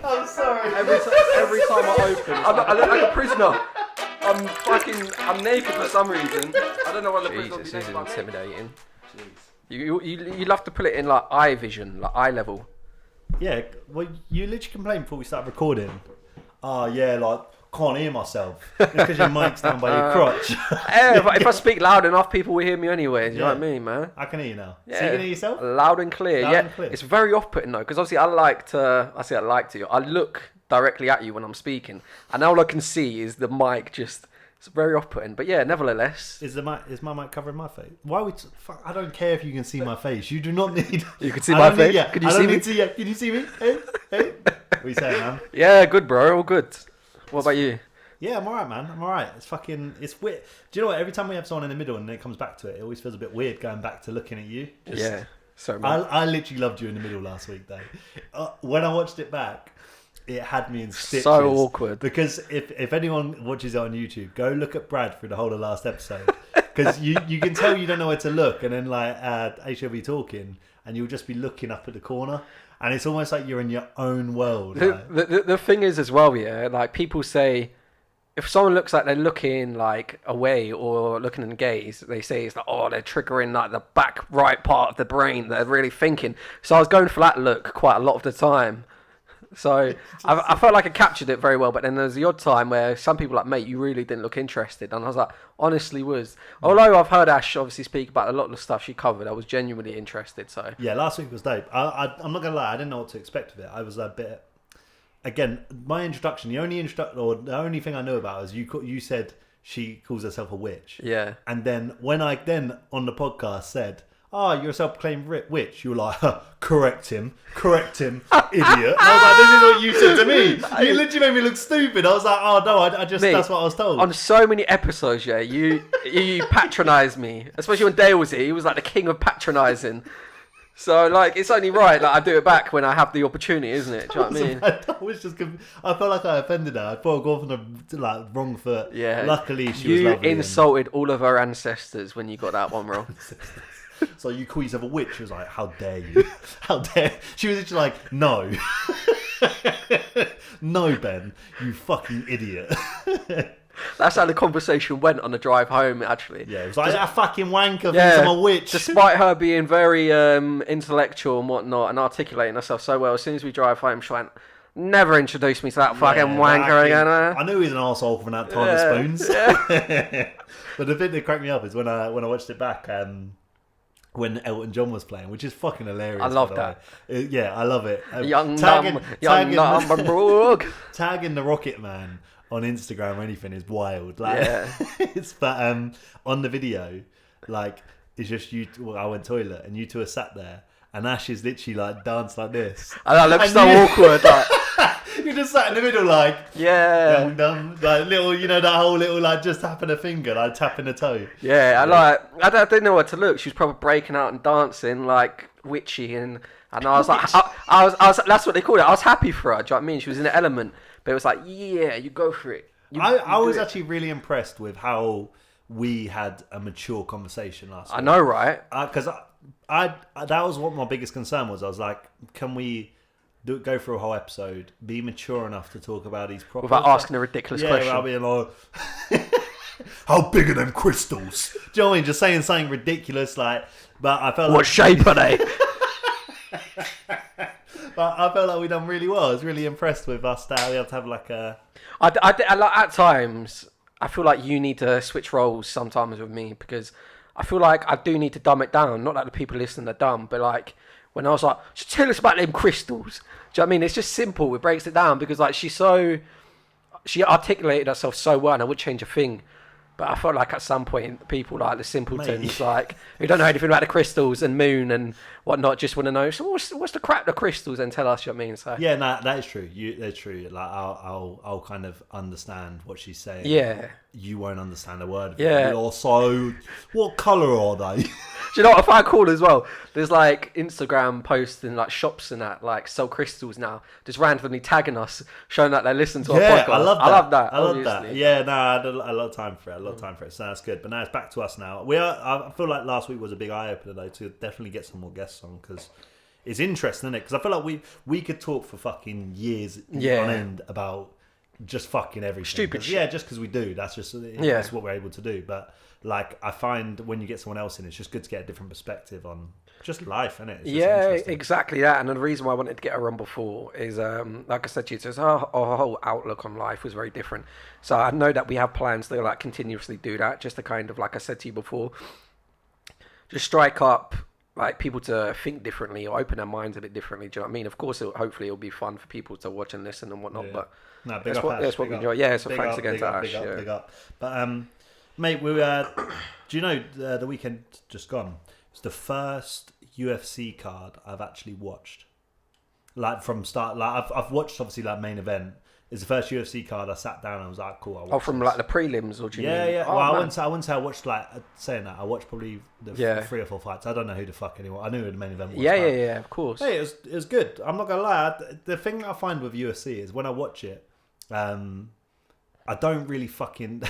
I'm sorry. Every time I open, I look like a prisoner. I'm naked for some reason. I don't know what the prisoner would be naked about. Intimidating. Jeez. You love to put it in like eye vision, like eye level. Yeah, well, you literally complained before we started recording. Oh, yeah, like, can't hear myself. It's because your mic's down by your crotch. Yeah, if I speak loud enough, people will hear me anyway. Do you know what I mean, man? I can hear you now. Yeah. So you can hear yourself? Loud and clear, Loud and clear. It's very off-putting, though, because obviously I like to. I look directly at you when I'm speaking, and all I can see is the mic just... It's very off-putting, but yeah, nevertheless. Is my mic covering my face? Why would I don't care if you can see my face. You do not need. You can see my face. Can you see me? Can you see me? Hey. What are you saying, man? Yeah, good, bro. All good. What about you? Yeah, I'm alright, man. I'm alright. It's weird. Do you know what? Every time we have someone in the middle and then it comes back to it, it always feels a bit weird going back to looking at you. Yeah. So I literally loved you in the middle last week, though. When I watched it back. It had me in stitches. So awkward. Because if anyone watches it on YouTube, go look at Brad through the whole of last episode. Because you can tell you don't know where to look. And then like Aisha will be talking and you'll just be looking up at the corner. And it's almost like you're in your own world. The thing is as well, yeah, like people say, if someone looks like they're looking like away or looking in the gaze, they say it's like, oh, they're triggering like the back right part of the brain. They're really thinking. So I was going for that look quite a lot of the time. So I felt like I captured it very well, but then there's the odd time where some people are like, mate, you really didn't look interested. And I was like, honestly was. Although I've heard Ash obviously speak about a lot of the stuff she covered, I was genuinely interested. So yeah, last week was dope. I'm not going to lie, I didn't know what to expect of it. I was a bit... Again, my introduction, the only thing I know about is you said she calls herself a witch. Yeah. And then when I then on the podcast said... Oh, you're a self-proclaimed witch. You were like, correct him, idiot. And I was like, this is what you said to me. You literally made me look stupid. I was like, oh no, I just, that's what I was told. On so many episodes, yeah, you patronised me. Especially when Dale was here. He was like the king of patronising. So, like, it's only right that I do it back when I have the opportunity, isn't it? Do you know what I mean? I felt like I offended her. I thought I'd gone from the wrong foot. Yeah. Luckily, she was lovely. You insulted all of her ancestors when you got that one wrong. So you call yourself a witch? She was like, how dare you? How dare... She was literally like, no. No, Ben, you fucking idiot. That's how the conversation went on the drive home, actually. Yeah, it was like, that fucking wanker thinks I'm a witch. Despite her being very intellectual and whatnot and articulating herself so well, as soon as we drive home, she went, never introduce me to that fucking wanker again. I knew he was an arsehole from that time of spoons. Yeah. But the bit that cracked me up is when I watched it back... when Elton John was playing, which is fucking hilarious. I love that. Yeah, I love it. Young number Brooke. Tagging the Rocket Man on Instagram or anything is wild. Like, yeah. But on the video, like, it's just you. Well, I went toilet and you two are sat there, and Ash is literally like danced like this. And that looks so awkward. Like. You just sat in the middle, like, yeah, like little, that whole little, like, just tapping a finger, like tapping a toe. Yeah, I didn't know where to look. She was probably breaking out and dancing like witchy, and I was like, I was. That's what they called it. I was happy for her. Do you know what I mean? She was in the element, but it was like, yeah, you go for it. I was actually really impressed with how we had a mature conversation last week. I know, right? Because I that was what my biggest concern was. I was like, can we go through a whole episode, be mature enough to talk about these problems without asking a ridiculous question? Yeah, without being like, how big are them crystals? Do you know what I mean? Just saying something ridiculous, like. But I felt what shape are they? But I felt like we done really well. I was really impressed with us to be able to have like a. At times, I feel like you need to switch roles sometimes with me, because I feel like I do need to dumb it down. Not that the people listening are dumb, but like. When I was like, just tell us about them crystals. Do you know what I mean? It's just simple. It breaks it down because like she articulated herself so well, and I would change a thing. But I felt like at some point, people like the simpletons, like who don't know anything about the crystals and moon and whatnot, just want to know. So what's the crap the crystals? And tell us. You know what I mean? So yeah, no, that is true. That's true. Like I'll kind of understand what she's saying. Yeah, you won't understand a word of it. Yeah. Also, what colour are they? Do you know what I find cool as well? There's like Instagram posts and like shops and that like sell crystals now, just randomly tagging us, showing that they listen to our podcast. I love that. I love that. Yeah, no, I had a lot of time for it. So that's good. But now it's back to us now. I feel like last week was a big eye opener though, to definitely get some more guests on, because it's interesting, isn't it? Because I feel like we could talk for fucking years on end about just fucking everything. Stupid shit. Yeah, just because we do. That's just that's what we're able to do. But like, I find when you get someone else in, it's just good to get a different perspective on just life, isn't it? It's just exactly that. And the reason why I wanted to get her on before is, like I said to you, just our whole outlook on life was very different. So I know that we have plans to like continuously do that, just to kind of, like I said to you before, just strike up like people to think differently or open their minds a bit differently. Do you know what I mean? Of course, hopefully it'll be fun for people to watch and listen and whatnot. Yeah. But no, that's what we enjoy. Yeah, so thanks again to Ash. Big up. But mate, we do you know the weekend just gone? It's the first UFC card I've actually watched. Like from start, like I've watched obviously like main event. It's the first UFC card I sat down and I was like, cool. From this. Like the prelims, or do you mean? Yeah. Oh, well, I wouldn't say I watched like saying that. I watched probably the 3 or 4 fights. I don't know who the fuck anyone. I knew who the main event was. Yeah, of course. Hey, it was good. I'm not gonna lie. The thing that I find with UFC is when I watch it, I don't really fucking.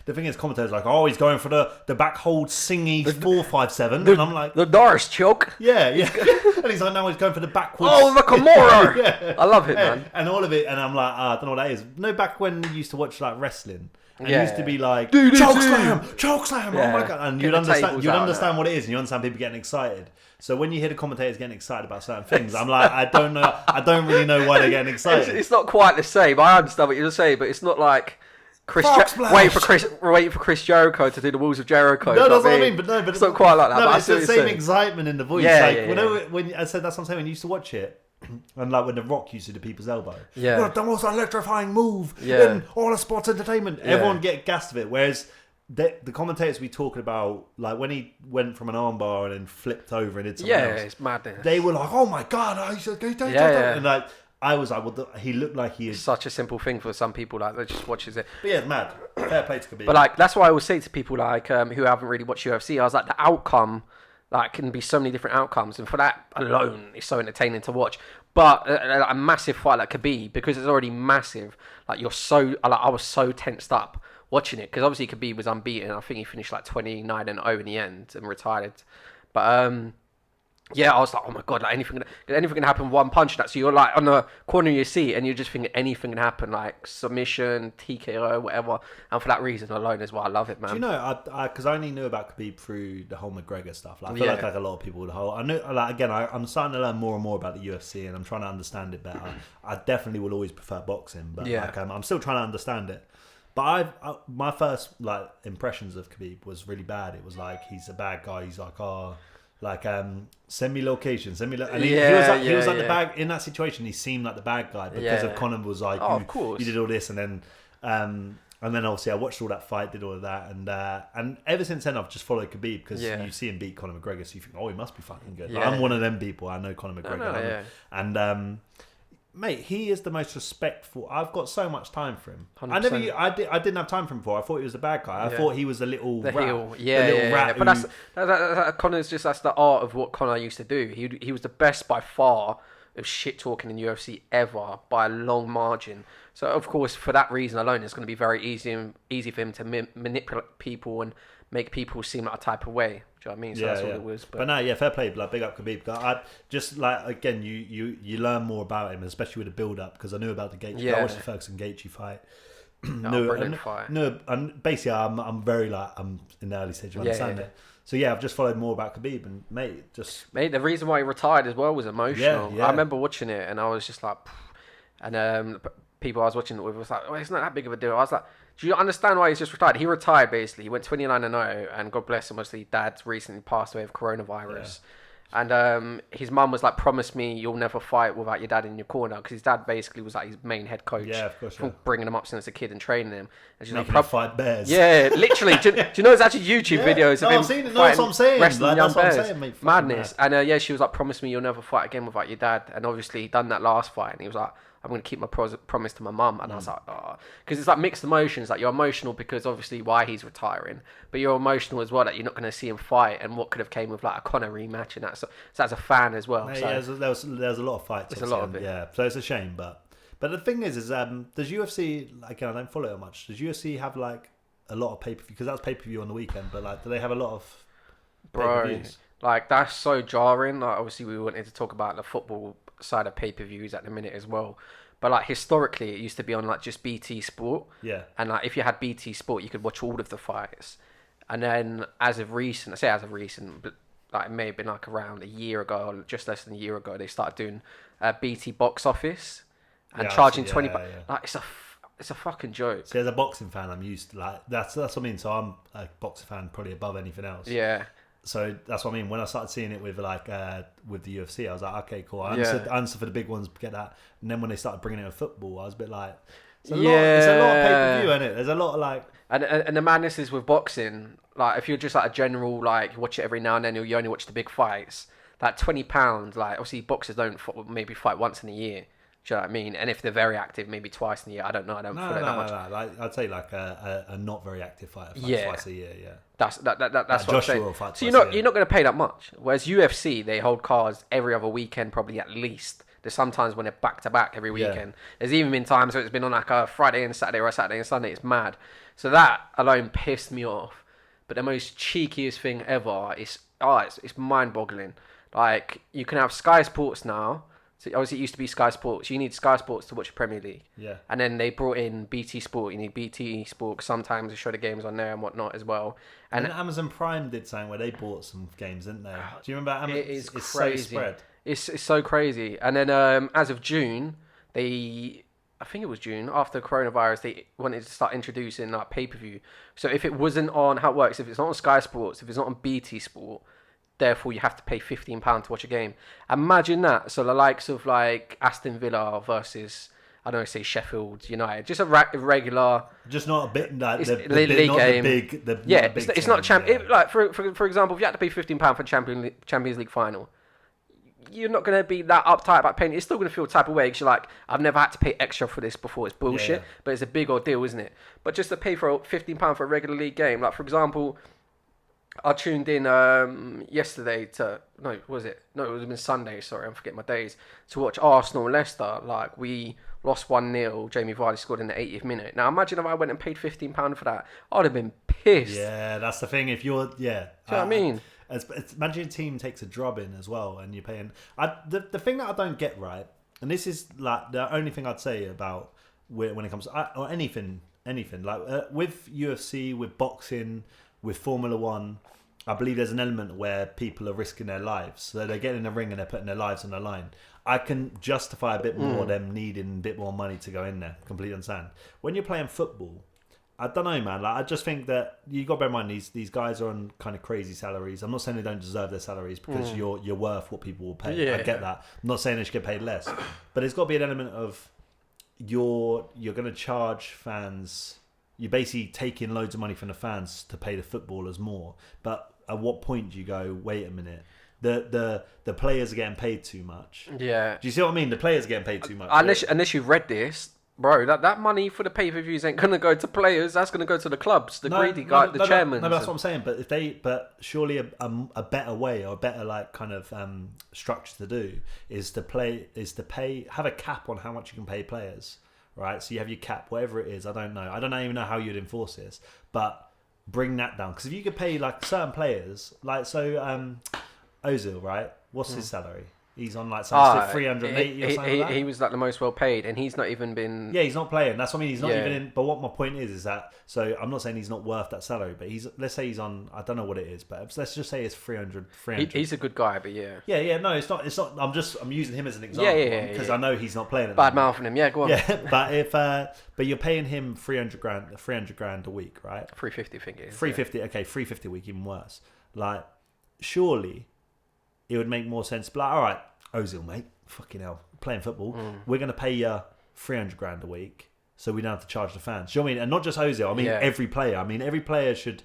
The thing is, commentators are like, oh, he's going for the back hold singy 457, and I'm like, the Doris choke. Yeah, and he's like, no, he's going for the backwards. Oh, the Kimura. Yeah. I love it, man. And all of it, and I'm like, I don't know what that is. No, back when you used to watch like wrestling, and it used to be like choke slam. Yeah. Oh my god, and you'd understand what it is, and you understand people getting excited. So when you hear the commentators getting excited about certain things, I'm like, I don't really know why they're getting excited. It's not quite the same. I understand what you're saying, but it's not like. Wait for Chris Jericho to do the Walls of Jericho. No, that's what I mean. But it's not quite like that. No, but it's the same excitement in the voice. When I said that's what I'm saying. When you used to watch it, and like when The Rock used to do people's elbow, the most electrifying move in all of sports entertainment. Everyone get gassed of it. Whereas the commentators we talking about, like when he went from an armbar and then flipped over and did something else, it's madness. They were like, oh my god, and like. I was like, well, he looked like he is... Such a simple thing for some people, like, that just watches it. But yeah, it's mad. Fair play to Khabib. But, like, that's why I always say to people, like, who haven't really watched UFC, I was like, the outcome, like, can be so many different outcomes. And for that alone, it's so entertaining to watch. But a massive fight like Khabib, because it's already massive, like, I was so tensed up watching it. Because obviously Khabib was unbeaten. I think he finished, like, 29-0 in the end and retired. But, yeah, I was like, oh my god, like anything can happen one punch. That so you're like on the corner of your seat and you're just thinking anything can happen, like submission, TKO, whatever. And for that reason alone is why I love it, man. Do you know, because I only knew about Khabib through the whole McGregor stuff. Like, I feel like a lot of people would hold. I know, like again, I'm starting to learn more and more about the UFC and I'm trying to understand it better. I definitely will always prefer boxing, but like, I'm still trying to understand it. But my first like impressions of Khabib was really bad. It was like he's a bad guy. He's like, send me location, he was like the bad in that situation. He seemed like the bad guy because of Conor was like, of course, you did all this, and then obviously I watched all that fight, did all of that, and ever since then I've just followed Khabib because you see him beat Conor McGregor, so you think, oh, he must be fucking good. Like, I'm one of them people. I know Conor McGregor, and mate, he is the most respectful. I've got so much time for him. 100%. I didn't have time for him before. I thought he was a bad guy. I thought he was a little rat. Heel. Rat. But that's Conor's just that's the art of what Conor used to do. He was the best by far of shit talking in UFC ever by a long margin. So of course, for that reason alone, it's going to be very easy for him to manipulate people and make people seem like a type of way. Do you know what I mean? So that's what it was. But no, fair play. Like, big up Khabib. I just like, again, you learn more about him, especially with the build up, because I knew about the Gaethje. I watched the Ferguson Gaethje fight. Brilliant fight. No, and basically, I'm very like I'm in the early stage of understanding it. So yeah, I've just followed more about Khabib, and mate, the reason why he retired as well was emotional. I remember watching it, and I was just like, and people I was watching it with was like, oh, it's not that big of a deal. I was like, do you understand why he's just retired? He retired basically. He went 29-0, and God bless him. Obviously, Dad recently passed away of coronavirus. And his mum was like, promise me you'll never fight without your dad in your corner, because his dad basically was like his main head coach. Yeah, of course. From bringing him up since a kid and training him. And she's making him fight bears. Yeah, literally. do you know there's actually YouTube videos of him I've seen it. No, that's what I'm saying. Wrestling young bears. What I'm saying, mate. Madness. And she was like, promise me you'll never fight again without your dad. And obviously he done that last fight, and he was like, I'm going to keep my promise to my mum. And I was like, oh. Because it's like mixed emotions. Like, you're emotional because obviously why he's retiring, but you're emotional as well that you're not going to see him fight, and what could have came with like a Conor rematch and that. So as a fan as well. Yeah, there's a lot of fights. There's a lot of it. Yeah, so it's a shame. But the thing is does UFC, like, I don't follow it much, does UFC have like a lot of pay-per-view? Because that's pay-per-view on the weekend, but like, do they have a lot of pay-per-views? Like, that's so jarring. Like, obviously, we wanted to talk about the football side of pay-per-views at the minute as well. But, like, historically, it used to be on, like, just BT Sport. Yeah. And, like, if you had BT Sport, you could watch all of the fights. And then, as of recent, I say as of recent, but, like, it may have been, like, around a year ago, or just less than a year ago, they started doing BT Box Office and Yeah, charging yeah, 20 yeah. Like, it's a fucking joke. See, as a boxing fan, I'm used to, like, that's what I mean. So I'm a boxing fan probably above anything else. Yeah. So that's what I mean. When I started seeing it with with the UFC, I was like, okay, cool. I Yeah. understood for the big ones, get that. And then when they started bringing it in football, I was a bit like, it's a lot of pay per view, isn't it? There's a lot of like, and the madness is with boxing. Like, if you're just like a general, like, you watch it every now and then, you only watch the big fights. Like £20, like, obviously boxers don't maybe fight once in a year. Do you know what I mean? And if they're very active, maybe twice in a year. I don't know. I don't follow it that much. No. Like, I'd say like a not very active fighter fights Yeah. twice a year. Yeah. That's what I'm Joshua saying. will fight So twice a you're year. not going to pay that much. Whereas UFC, they hold cards every other weekend, probably at least. There's sometimes when they're back to back every Yeah. weekend. There's even been times where it's been on like a Friday and Saturday or a Saturday and Sunday. It's mad. So that alone pissed me off. But the most cheekiest thing ever is it's mind-boggling. Like, you can have Sky Sports now. So obviously it used to be Sky Sports. You need Sky Sports to watch Premier League. Yeah. And then they brought in BT Sport. You need BT Sport 'cause sometimes they show the games on there and whatnot as well. And Amazon Prime did something where they bought some games, didn't they? Do you remember Amazon? It is it's crazy. so spread. It's so crazy. And then as of June, I think it was June, after coronavirus, they wanted to start introducing like pay-per-view. So if it wasn't on, how it works, if it's not on Sky Sports, if it's not on BT Sport, therefore you have to pay £15 to watch a game. Imagine that. So the likes of like Aston Villa versus, I don't know, say Sheffield United, just a regular. Just not a bit like It's the league not game. the big. The, Yeah, not the big it's not a champ. yeah. Like for example, if you had to pay £15 for Champions League final, you're not going to be that uptight about paying. It's still going to feel type of way because you're like, I've never had to pay extra for this before. It's bullshit, Yeah. but it's a big ordeal, isn't it? But just to pay for £15 for a regular league game, like for example, I tuned in yesterday to it would have been Sunday. Sorry, I'm forgetting my days, to watch Arsenal and Leicester. Like, we lost 1-0. Jamie Vardy scored in the 80th minute. Now imagine if I went and paid £15 for that. I'd have been pissed. Yeah, that's the thing. If you're, Do you know what I mean? Imagine a team takes a drubbing as well, and you're paying. The thing that I don't get right, and this is like the only thing I'd say about when it comes to, or anything like with UFC, with boxing, with Formula One. I believe there's an element where people are risking their lives, so they get in the ring and they're putting their lives on the line. I can justify a bit more them needing a bit more money to go in there. Completely understand. When you're playing football, I don't know, man. Like, I just think that you got to bear in mind these guys are on kind of crazy salaries. I'm not saying they don't deserve their salaries because you're worth what people will pay. Yeah. I get that. I'm not saying they should get paid less, but there's got to be an element of you're going to charge fans. You're basically taking loads of money from the fans to pay the footballers more. But at what point do you go, wait a minute? The players are getting paid too much. Yeah. Do you see what I mean? The players are getting paid too much. Unless you've read this, bro, that money for the pay-per-views ain't gonna go to players. That's gonna go to the clubs, the greedy guy, the chairman. No, that's what I'm saying. But surely a better way or a better like kind of structure to do is to have a cap on how much you can pay players, right? So you have your cap, whatever it is. I don't even know how you'd enforce this, but bring that down. Because if you could pay like certain players, like Ozil, right? What's his salary? He's on like something 380 or something like that. He was like the most well paid, and he's not even been. Yeah, he's not playing. That's what I mean. He's not even in. But what my point is that. So I'm not saying he's not worth that salary, but let's say he's on. I don't know what it is, but let's just say it's 300. He's a good guy, but yeah. Yeah. No, it's not. I'm using him as an example. Because I know he's not playing. Bad mouthing him. Yeah, go on. Yeah, but you're paying him 300 grand a week, right? 350, I think it is. 350. Yeah. Okay, 350 a week, even worse. Like, surely it would make more sense. But like, all right, Ozil, mate, fucking hell, playing football. We're going to pay you 300 grand a week, so we don't have to charge the fans. Do you know what I mean? And not just Ozil. I mean every player. I mean every player should.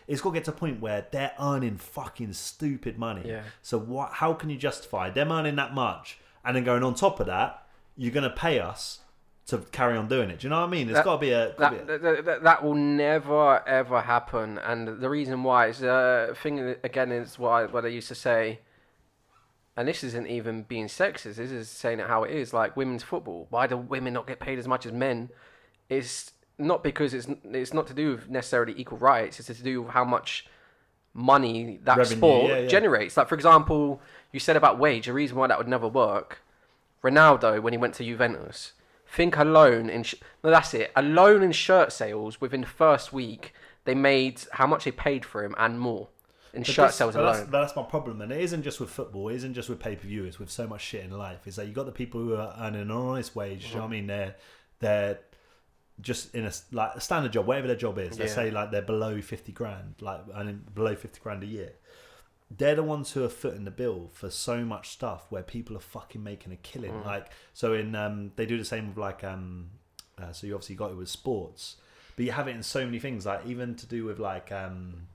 It's got to get to a point where they're earning fucking stupid money. Yeah. So how can you justify them earning that much and then going on top of that? You're going to pay us to carry on doing it. Do you know what I mean? It's got to be that will never ever happen. And the reason why is thing again is what I used to say. And this isn't even being sexist. This is saying it how it is. Like women's football. Why do women not get paid as much as men? It's not because it's not to do with necessarily equal rights. It's to do with how much money that Revenue, sport generates. Like, for example, you said about wage, the reason why that would never work. Ronaldo, when he went to Juventus, think alone in... no, that's it. Alone in shirt sales, within the first week, they made how much they paid for him and more. In shirt sales alone. That's my problem, and it isn't just with football. It isn't just with pay-per-view. It's with so much shit in life. Is that you got the people who are earning an honest wage. You know what I mean? They're just in a standard job, whatever their job is. Let's say like they're below 50 grand, like earning below 50 grand a year. They're the ones who are footing the bill for so much stuff where people are fucking making a killing. Like, so in they do the same with like so you obviously got it with sports, but you have it in so many things. Like even to do with like I'm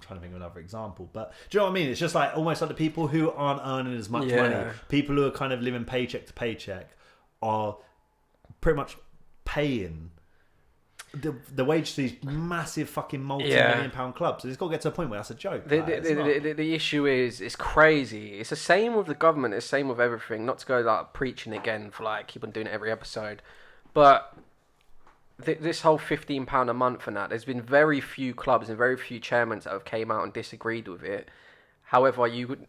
trying to think of another example, but do you know what I mean? It's just like almost like the people who aren't earning as much money, people who are kind of living paycheck to paycheck, are pretty much paying the wage to these massive fucking multi-million pound clubs. And it's got to get to a point where that's a joke. The issue is, it's crazy. It's the same with the government. It's the same with everything. Not to go like preaching again for like keep on doing it every episode, but this whole £15 a month and that, there's been very few clubs and very few chairmen that have came out and disagreed with it. However,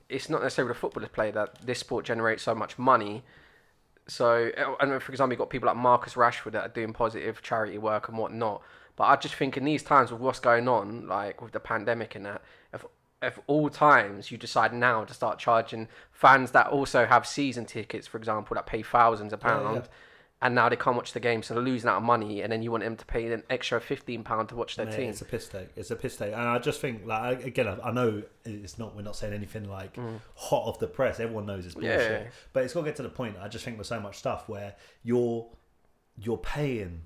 it's not necessarily the footballers play that this sport generates so much money. So, and for example, you've got people like Marcus Rashford that are doing positive charity work and whatnot. But I just think in these times with what's going on, like with the pandemic and that, if all times you decide now to start charging fans that also have season tickets, for example, that pay thousands of pounds, and now they can't watch the game, so they're losing out of money, and then you want them to pay an extra £15 to watch their team. It's a piss take. It's a piss take, and I just think, like, again, I know it's not. We're not saying anything like hot off the press. Everyone knows it's bullshit, but it's got to get to the point. I just think with so much stuff where you're paying,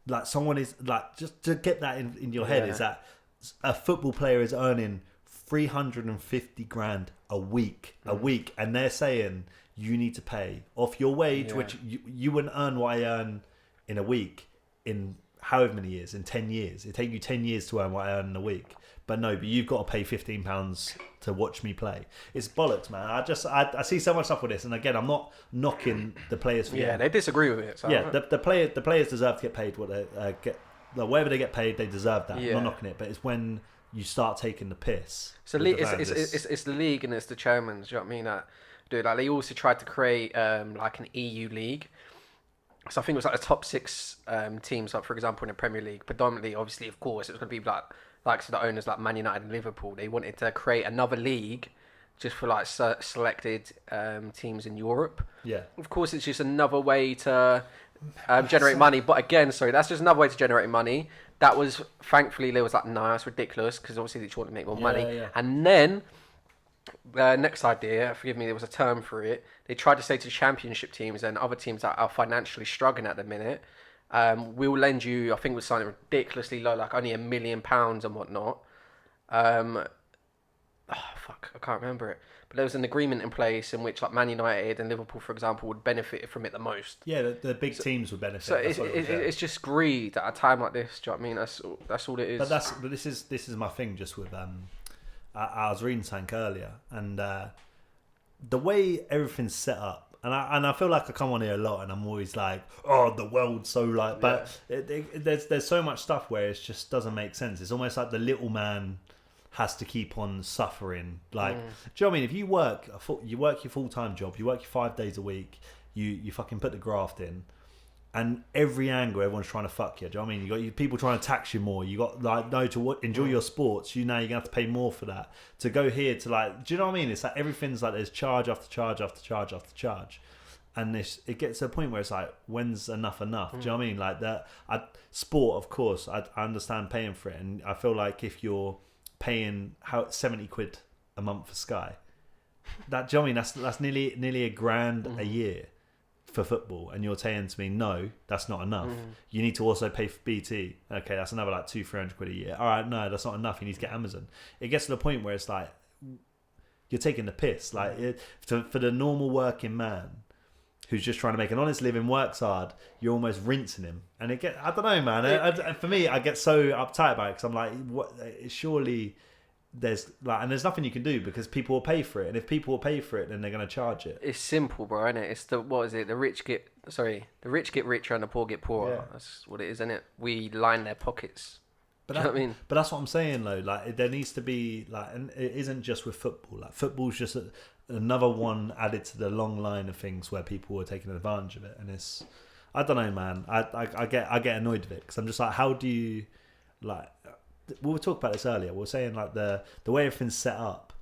like someone is like, just to get that in your head is that a football player is earning 350 grand a week, and they're saying you need to pay off your wage, which you wouldn't earn what I earn in a week in however many years, in 10 years. It'd take you 10 years to earn what I earn in a week. But you've got to pay £15 to watch me play. It's bollocks, man. I see so much stuff with this, and again, I'm not knocking the players for they disagree with it. So the players deserve to get paid what they get. Whatever they get paid, they deserve that. I'm not knocking it, but it's when you start taking the piss. So it's the league and it's the chairmen. Do you know what I mean? Dude, like they also tried to create like an EU league. So I think it was like the top 6 teams, like for example in the Premier League. Predominantly, obviously, of course, it was going to be like so the owners like Man United and Liverpool. They wanted to create another league just for like selected teams in Europe. Yeah. Of course, it's just another way to generate money. But again, sorry, that's just another way to generate money. That was, thankfully, they was like, no, that's ridiculous, because obviously they just want to make more money. Yeah. And then next idea, forgive me, there was a term for it. They tried to say to championship teams and other teams that are financially struggling at the minute, we'll lend you, I think we're signing ridiculously low, like only £1 million and whatnot. I can't remember it. But there was an agreement in place in which like Man United and Liverpool, for example, would benefit from it the most. Yeah, the big teams would benefit. So it's just greed at a time like this. Do you know what I mean? That's all it is. But this is my thing. Just with I was reading something earlier, and the way everything's set up, and I feel like I come on here a lot, and I'm always like, oh, the world's so like, but there's so much stuff where it just doesn't make sense. It's almost like the little man has to keep on suffering. Like, do you know what I mean? If you work your full-time job, you work your 5 days a week, you fucking put the graft in, and every angle everyone's trying to fuck you. Do you know what I mean? You got people trying to tax you more. You got like enjoy your sports. Now you're gonna have to pay more for that to go here to like. Do you know what I mean? It's like everything's like there's charge after charge after charge after charge, and it gets to a point where it's like, when's enough? Do you know what I mean? Like that. Sport, of course, I understand paying for it, and I feel like if you're paying 70 quid a month for Sky, that, do you know what I mean? That's nearly £1,000 a year for football, and you're saying to me, no, that's not enough. You need to also pay for BT. Okay, that's another like 200-300 quid a year. All right, no, that's not enough. You need to get Amazon. It gets to the point where it's like you're taking the piss. Like for the normal working man who's just trying to make an honest living, works hard, you're almost rinsing him. And I don't know, man. For me, I get so uptight about it because I'm like, what? Surely there's nothing you can do because people will pay for it, and if people will pay for it, then they're going to charge it. It's simple, bro, isn't it? It's the rich get richer and the poor get poorer. Yeah. That's what it is, isn't it? We line their pockets. But Do you know what I mean? But that's what I'm saying though. Like there needs to be like, and it isn't just with football. Like football's just another one added to the long line of things where people are taking advantage of it, and it's, I don't know, man. I get annoyed with it because I'm just like, how do you like? We were talking about this earlier. We were saying like the way everything's set up,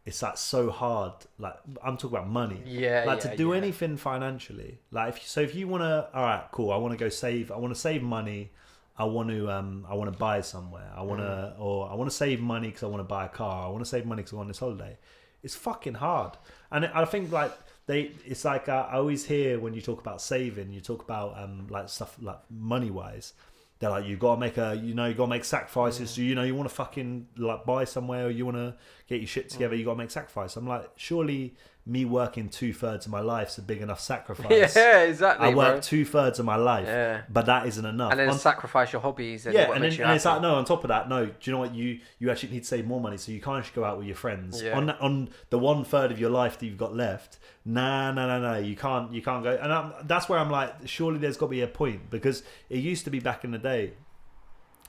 it's like so hard. Like I'm talking about money. Yeah. Like to do anything financially. Like if you want to, all right, cool. I want to go save. I want to save money. I want to buy somewhere. I want to save money because I want to buy a car. I want to save money because I want this holiday. It's fucking hard. And I think like it's like I always hear when you talk about saving, you talk about like stuff like money wise. They're like, you gotta make sacrifices. So, you want to fucking like buy somewhere, or you want to get your shit together. You gotta make sacrifice. I'm like, surely me working 2/3 of my life's a big enough sacrifice. Yeah, exactly. I work 2/3 of my life, but that isn't enough. And then sacrifice your hobbies. And and it's like, no. On top of that, no. Do you know what? You actually need to save more money, so you can't just go out with your friends on the 1/3 of your life that you've got left. No. You can't go. And that's where I'm like, surely there's got to be a point, because it used to be back in the day.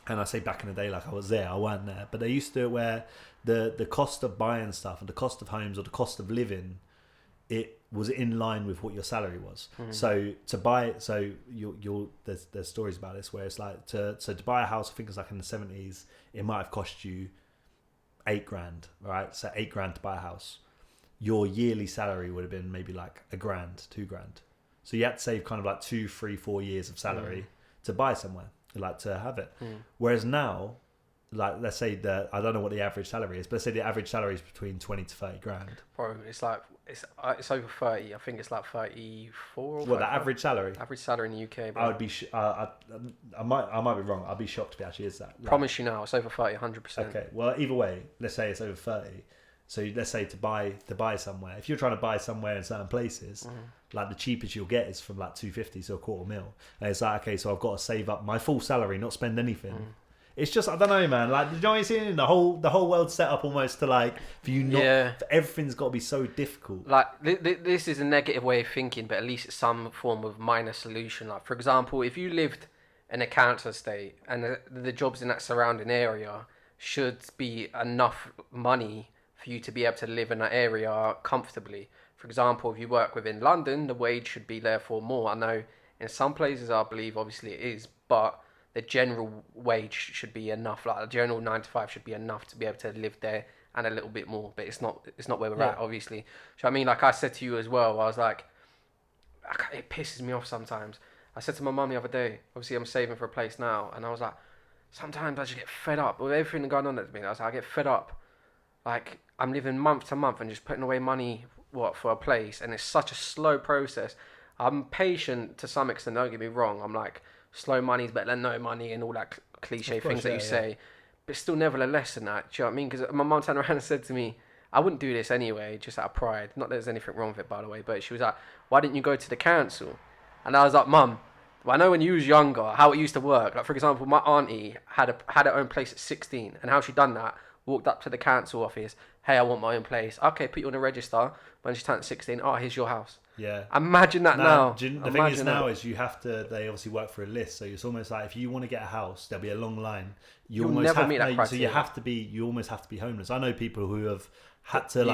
And I say back in the day like I was there, I weren't there, but they used to do it where the cost of buying stuff and the cost of homes or the cost of living, it was in line with what your salary was. So to buy it, so there's stories about this where it's like to buy a house, I think it's like in the 70s, it might have cost you $8,000, right? So $8,000 to buy a house. Your yearly salary would have been maybe like $1,000, $2,000. So you had to save kind of like 2, 3, 4 years of salary to buy somewhere, like to have it. Whereas now, like let's say I don't know what the average salary is, but let's say the average salary is between 20 to 30 grand. Bro, it's like it's over 30. I think it's like 34. Or what, the average salary? Average salary in the UK, bro. I would be. I might be wrong. I'd be shocked if it actually is that. Like, promise you now, it's over 30, 100%. Okay. Well, either way, let's say it's over 30. So let's say to buy somewhere. If you're trying to buy somewhere in certain places, like the cheapest you'll get is from like 250 to $250,000. And it's like, okay, so I've got to save up my full salary, not spend anything. It's just, I don't know, man. Like, you know what I'm saying? The whole world's set up almost to like, for you not, for everything's got to be so difficult. Like, this is a negative way of thinking, but at least it's some form of minor solution. Like, for example, if you lived in a council estate and the jobs in that surrounding area should be enough money for you to be able to live in that area comfortably. For example, if you work within London, the wage should be therefore more. I know in some places, I believe, obviously it is, but the general wage should be enough. Like the general 9 to 5 should be enough to be able to live there and a little bit more. But it's not where we're at, obviously. So I mean, like I said to you as well, I was like, it pisses me off sometimes. I said to my mum the other day, obviously I'm saving for a place now, and I was like, sometimes I just get fed up with everything going on at me. I was like, I get fed up. Like, I'm living month to month and just putting away money, for a place, and it's such a slow process. I'm patient to some extent, don't get me wrong. I'm like, slow money's better than no money and all that cliche things that you say. But still, nevertheless, in that, do you know what I mean? Because my mum turned around and said to me, I wouldn't do this anyway, just out of pride. Not that there's anything wrong with it, by the way, but she was like, why didn't you go to the council? And I was like, Mum, well, I know when you was younger, how it used to work. Like, for example, my auntie had her own place at 16, and how she done that, walked up to the council office, hey, I want my own place. Okay, put you on the register. When she turned 16, oh, here's your house. Yeah. Imagine that now. The thing is now is you have to, they obviously work for a list. So it's almost like if you want to get a house, there'll be a long line. You'll never meet that criteria. So you almost have to be homeless. I know people who have had to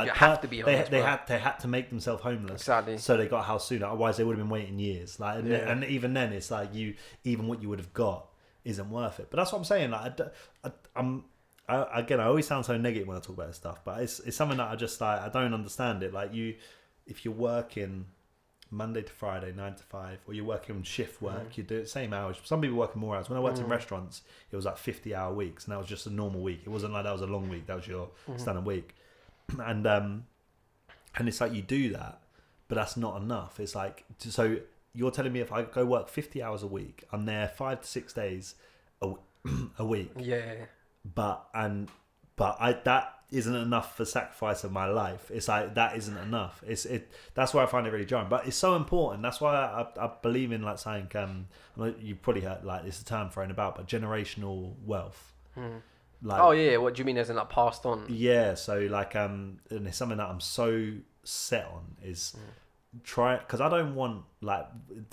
be homeless, they had to make themselves homeless. Exactly. So they got a house sooner. Otherwise they would have been waiting years. Like, and even then it's like even what you would have got isn't worth it. But that's what I'm saying. Like I always sound so negative when I talk about this stuff, but it's something that I just like, I don't understand it. Like if you're working Monday to Friday, 9 to 5, or you're working shift work, you do the same hours. Some people working more hours. When I worked in restaurants, it was like 50-hour weeks, and that was just a normal week. It wasn't like that was a long week. That was your standard week. And it's like you do that, but that's not enough. It's like, so you're telling me if I go work 50 hours a week, I'm there 5 to 6 days a week. Yeah. But that isn't enough for sacrifice of my life. It's like that isn't enough. That's why I find it really jarring. But it's so important. That's why I believe in like saying you probably heard like it's a term thrown about, but generational wealth. Like, oh yeah, what do you mean as in like passed on? Yeah, so like and it's something that I'm so set on is try, because I don't want, like,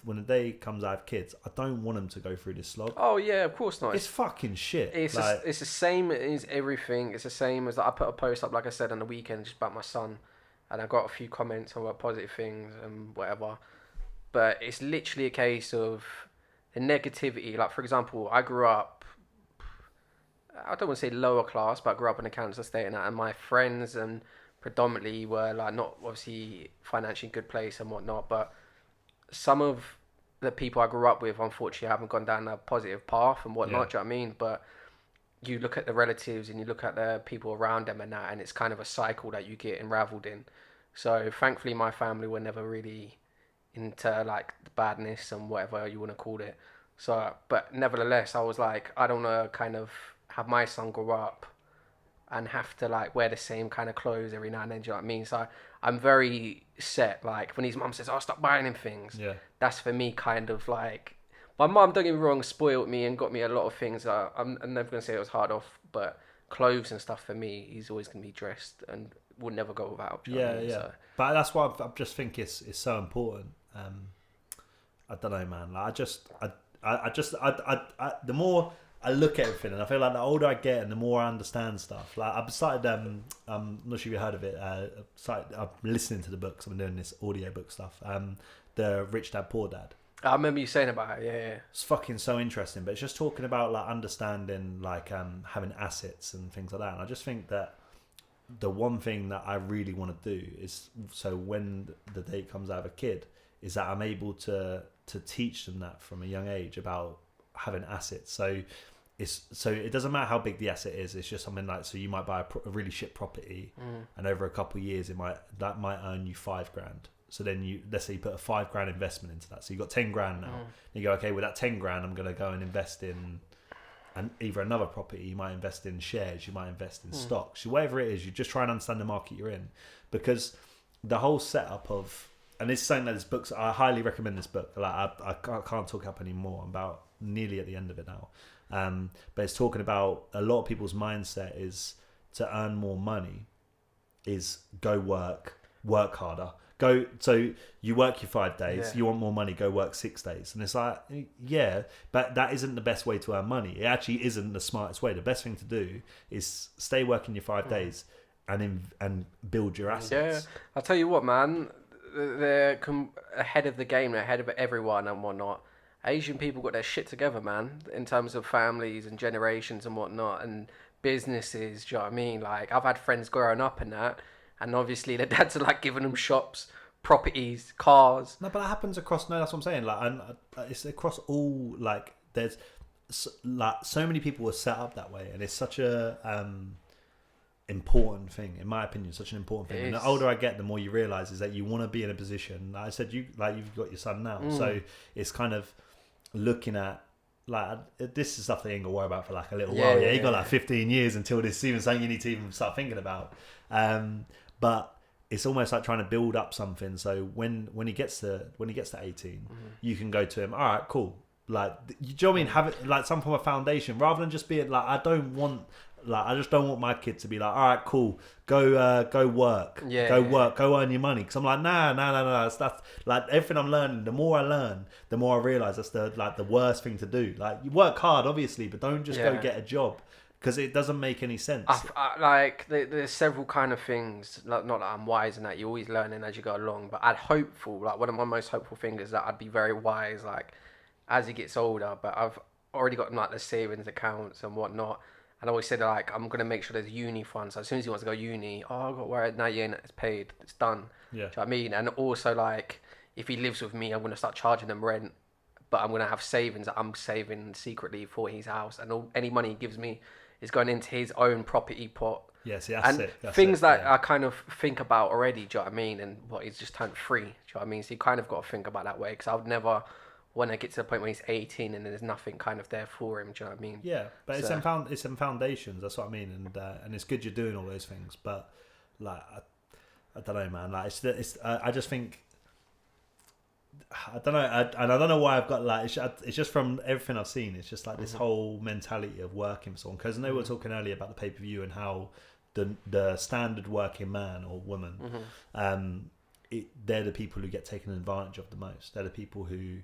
when the day comes I have kids, I don't want them to go through this slog. Oh yeah, of course not. It's fucking shit. It's like, it's the same as everything. It's the same as, like, I put a post up, like I said, on the weekend just about my son, and I got a few comments about positive things and whatever. But it's literally a case of the negativity. Like, for example, I grew up, I don't want to say lower class, but I grew up in a Kansas state, and my friends and predominantly were, like, not obviously financially good place and whatnot, but some of the people I grew up with, unfortunately, haven't gone down a positive path and whatnot. Do you know what I mean? But you look at the relatives and you look at the people around them and that, and it's kind of a cycle that you get unraveled in. So thankfully, my family were never really into, like, the badness and whatever you want to call it. So, but nevertheless, I was like, I don't want to kind of have my son grow up and have to, like, wear the same kind of clothes every now and then. Do you know what I mean? So I'm very set. Like, when his mum says, "Oh, stop buying him things," that's for me kind of like, my mum, don't get me wrong, spoiled me and got me a lot of things. I'm never gonna say it was hard off, but clothes and stuff for me, he's always gonna be dressed and will never go without. Do you know what I mean? So, but that's why I just think it's so important. I don't know, man. Like, the more I look at everything, and I feel like the older I get and the more I understand stuff. Like, I've started, I'm not sure if you heard of it. I'm listening to the books. I've been doing this audiobook stuff. The Rich Dad Poor Dad. I remember you saying about it. Yeah. It's fucking so interesting. But it's just talking about, like, understanding, like, having assets and things like that. And I just think that the one thing that I really want to do is, so when the day comes I have a kid, is that I'm able to teach them that from a young age about having assets. So it doesn't matter how big the asset is. It's just something like, so you might buy a really shit property, and over a couple of years that might earn you $5,000. So then let's say you put a $5,000 investment into that. So you got 10 grand now. And you go, okay, with that 10 grand, I'm going to go and invest in either another property. You might invest in shares. You might invest in stocks. Whatever it is, you just try and understand the market you're in, because the whole setup of, and it's something that this book's, I highly recommend this book. Like, I can't talk up anymore. I'm about nearly at the end of it now. But it's talking about a lot of people's mindset is to earn more money is go work harder. So you work your 5 days, you want more money, go work 6 days. And it's like, yeah, but that isn't the best way to earn money. It actually isn't the smartest way. The best thing to do is stay working your 5 days and build your assets. Yeah, I'll tell you what, man, they're ahead of the game, they're ahead of everyone and whatnot. Asian people got their shit together, man, in terms of families and generations and whatnot, and businesses. Do you know what I mean? Like, I've had friends growing up in that, and obviously their dads are, like, giving them shops, properties, cars. No, but that happens across. No, that's what I'm saying. Like, and it's across all. Like, there's like so many people are set up that way, and it's such a important thing, in my opinion. Such an important thing. And the older I get, the more you realize is that you want to be in a position. Like I said, you've got your son now, so it's kind of looking at, like, this is stuff that you ain't got to worry about for, like, a little while. Yeah, you got like 15 years until this is even something you need to even start thinking about. But it's almost like trying to build up something. So when he gets to 18, you can go to him. All right, cool. Like, do you know what I mean? Have it like some form of foundation, rather than just being like, I just don't want my kid to be like, all right, cool, go work, go earn your money. Because I'm like, nah, that's like everything I'm learning. The more I learn, the more I realize that's the worst thing to do. Like, you work hard, obviously, but don't just go get a job, because it doesn't make any sense. Like, there's several kind of things. Not that I'm wise and that you're always learning as you go along, but like, one of my most hopeful things is that I'd be very wise, like, as he gets older. But I've already got, like, the savings accounts and whatnot. And I always said, like, I'm going to make sure there's uni funds. So as soon as he wants to go uni, I've got to worry, now it's paid, it's done. Yeah. Do you know what I mean? And also, like, if he lives with me, I'm going to start charging him rent, but I'm going to have savings that I'm saving secretly for his house. And any money he gives me is going into his own property pot. Yes, yeah, that's it. That's things that I kind of think about already, do you know what I mean? And he's just turned 3, do you know what I mean? So you kind of got to think about that way, because I would never want to get to the point where he's 18 and there's nothing kind of there for him, do you know what I mean? Yeah, but it's in foundations, that's what I mean, and it's good you're doing all those things, but, like, I don't know, man, like, I just think, I don't know, and I don't know why I've got, like, it's just from everything I've seen, it's just like this whole mentality of working for someone, because I know we were talking earlier about the pay-per-view and how the standard working man or woman they're the people who get taken advantage of the most. They're the people who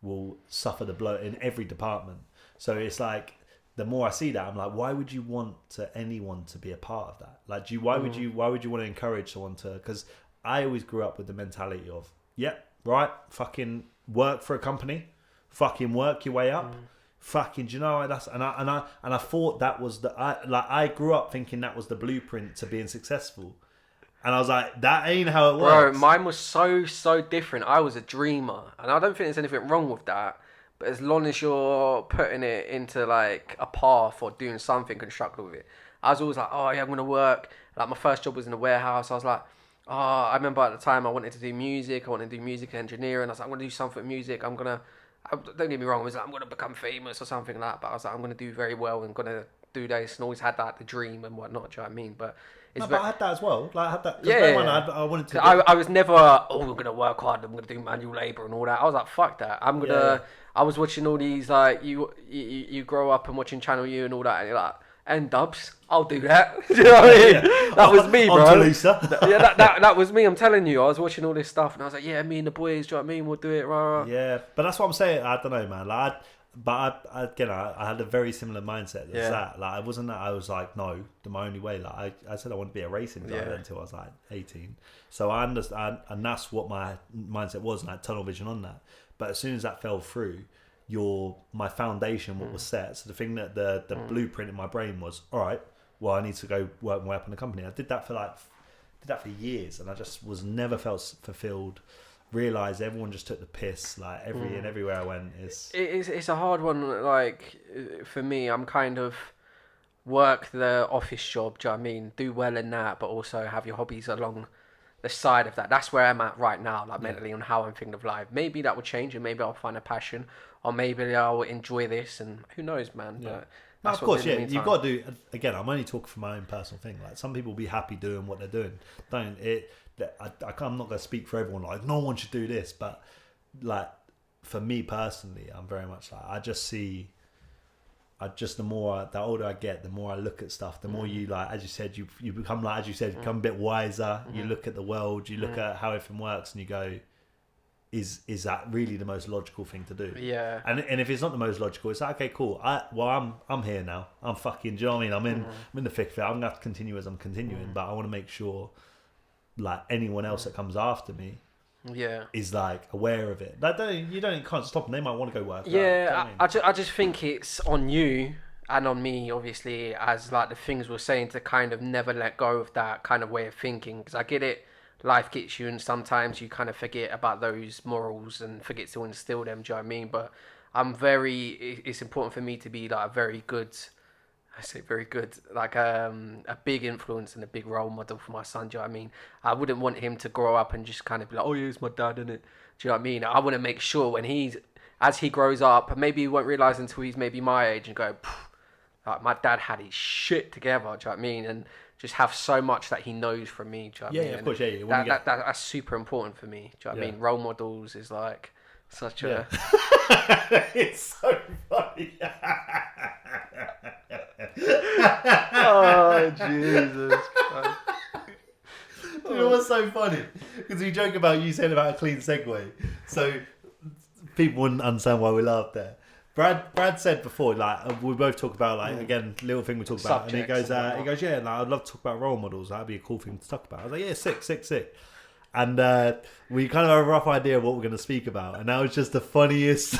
will suffer the blow in every department. So it's like, the more I see that, I'm like, why would you want anyone to be a part of that? Like, why would you want to encourage someone to? Because I always grew up with the mentality of, fucking work for a company, fucking work your way up, fucking, do you know, that's and I thought that was I grew up thinking that was the blueprint to being successful. And I was like, that ain't how it works. Bro, mine was so different. I was a dreamer. And I don't think there's anything wrong with that. But as long as you're putting it into like a path or doing something constructive with it. I was always like, oh yeah, I'm going to work. Like my first job was in a warehouse. I was like, oh, I remember at the time I wanted to do music. I wanted to do music engineering. I was like, I'm going to do something with music. Don't get me wrong. I was like, I'm going to become famous or something like that. But I was like, I'm going to do very well and going to do this. And always had that, the dream and whatnot. Do you know what I mean? But but I had that as well. Like I had that. Yeah. I wanted to. I was never, I'm going to work hard. I'm going to do manual labour and all that. I was like, fuck that. I'm going to... I was watching all these, like, you grow up and watching Channel U and all that, and you're like, and dubs, I'll do that. Do you know what I mean? Yeah. That was me, bro. That was me, I'm telling you. I was watching all this stuff, and I was like, yeah, me and the boys, do you know what I mean? We'll do it, rah. Yeah, but that's what I'm saying. I don't know, man. Like, I had a very similar mindset as that. Like, it wasn't that I was like, no, my only way. Like, I said I want to be a racing driver until I was like 18. So I understand, and that's what my mindset was, and I had tunnel vision on that. But as soon as that fell through, my foundation, what was set. So the thing that the blueprint in my brain was, all right, well, I need to go work my way up in the company. I did that for years, and I just was never felt fulfilled. Realised everyone just took the piss, like everywhere I went. It's a hard one. Like for me, I'm kind of work the office job. Do you know what I mean? Do well in that, but also have your hobbies along the side of that. That's where I'm at right now, like mentally, on how I'm thinking of life. Maybe that will change, and maybe I'll find a passion, or maybe I'll enjoy this, and who knows, man. Yeah. But of course, you've got to do. Again, I'm only talking for my own personal thing. Like, some people will be happy doing what they're doing. I'm not going to speak for everyone. Like, no one should do this, but like for me personally, I'm very much like, the older I get, the more I look at stuff, the more you, like, as you said, you become, like, as you said, become a bit wiser. You look at the world, you look at how everything works, and you go, is that really the most logical thing to do? Yeah. And if it's not the most logical, it's like, okay, cool. I'm here now. I'm fucking, do you know what I mean? I'm in the thick of it. I'm gonna have to continue as I'm continuing, but I want to make sure, like, anyone else that comes after me, is like aware of it. Like, you can't stop them. They might want to go work. Yeah, I just think it's on you and on me, obviously, as like the things we're saying, to kind of never let go of that kind of way of thinking. Because I get it, life gets you, and sometimes you kind of forget about those morals and forget to instill them. Do you know what I mean? But it's important for me to be like a very good, like a big influence and a big role model for my son. Do you know what I mean? I wouldn't want him to grow up and just kind of be like, oh yeah, it's my dad, innit? Do you know what I mean? I want to make sure as he grows up, maybe he won't realise until he's maybe my age and go, like, my dad had his shit together. Do you know what I mean? And just have so much that he knows from me. Do you know what I mean? Of course, yeah. That's super important for me. Do you know what I mean? Role models is like such a... It's so funny. Oh, Jesus Christ. You know what's so funny? Because we joke about you saying about a clean segue, so people wouldn't understand why we laughed there. Brad said before, like, we both talk about, like, again, little thing we talk about, and he goes, yeah, like, I'd love to talk about role models. That'd be a cool thing to talk about. I was like, yeah, sick. And we kind of have a rough idea of what we're going to speak about, and that was just the funniest.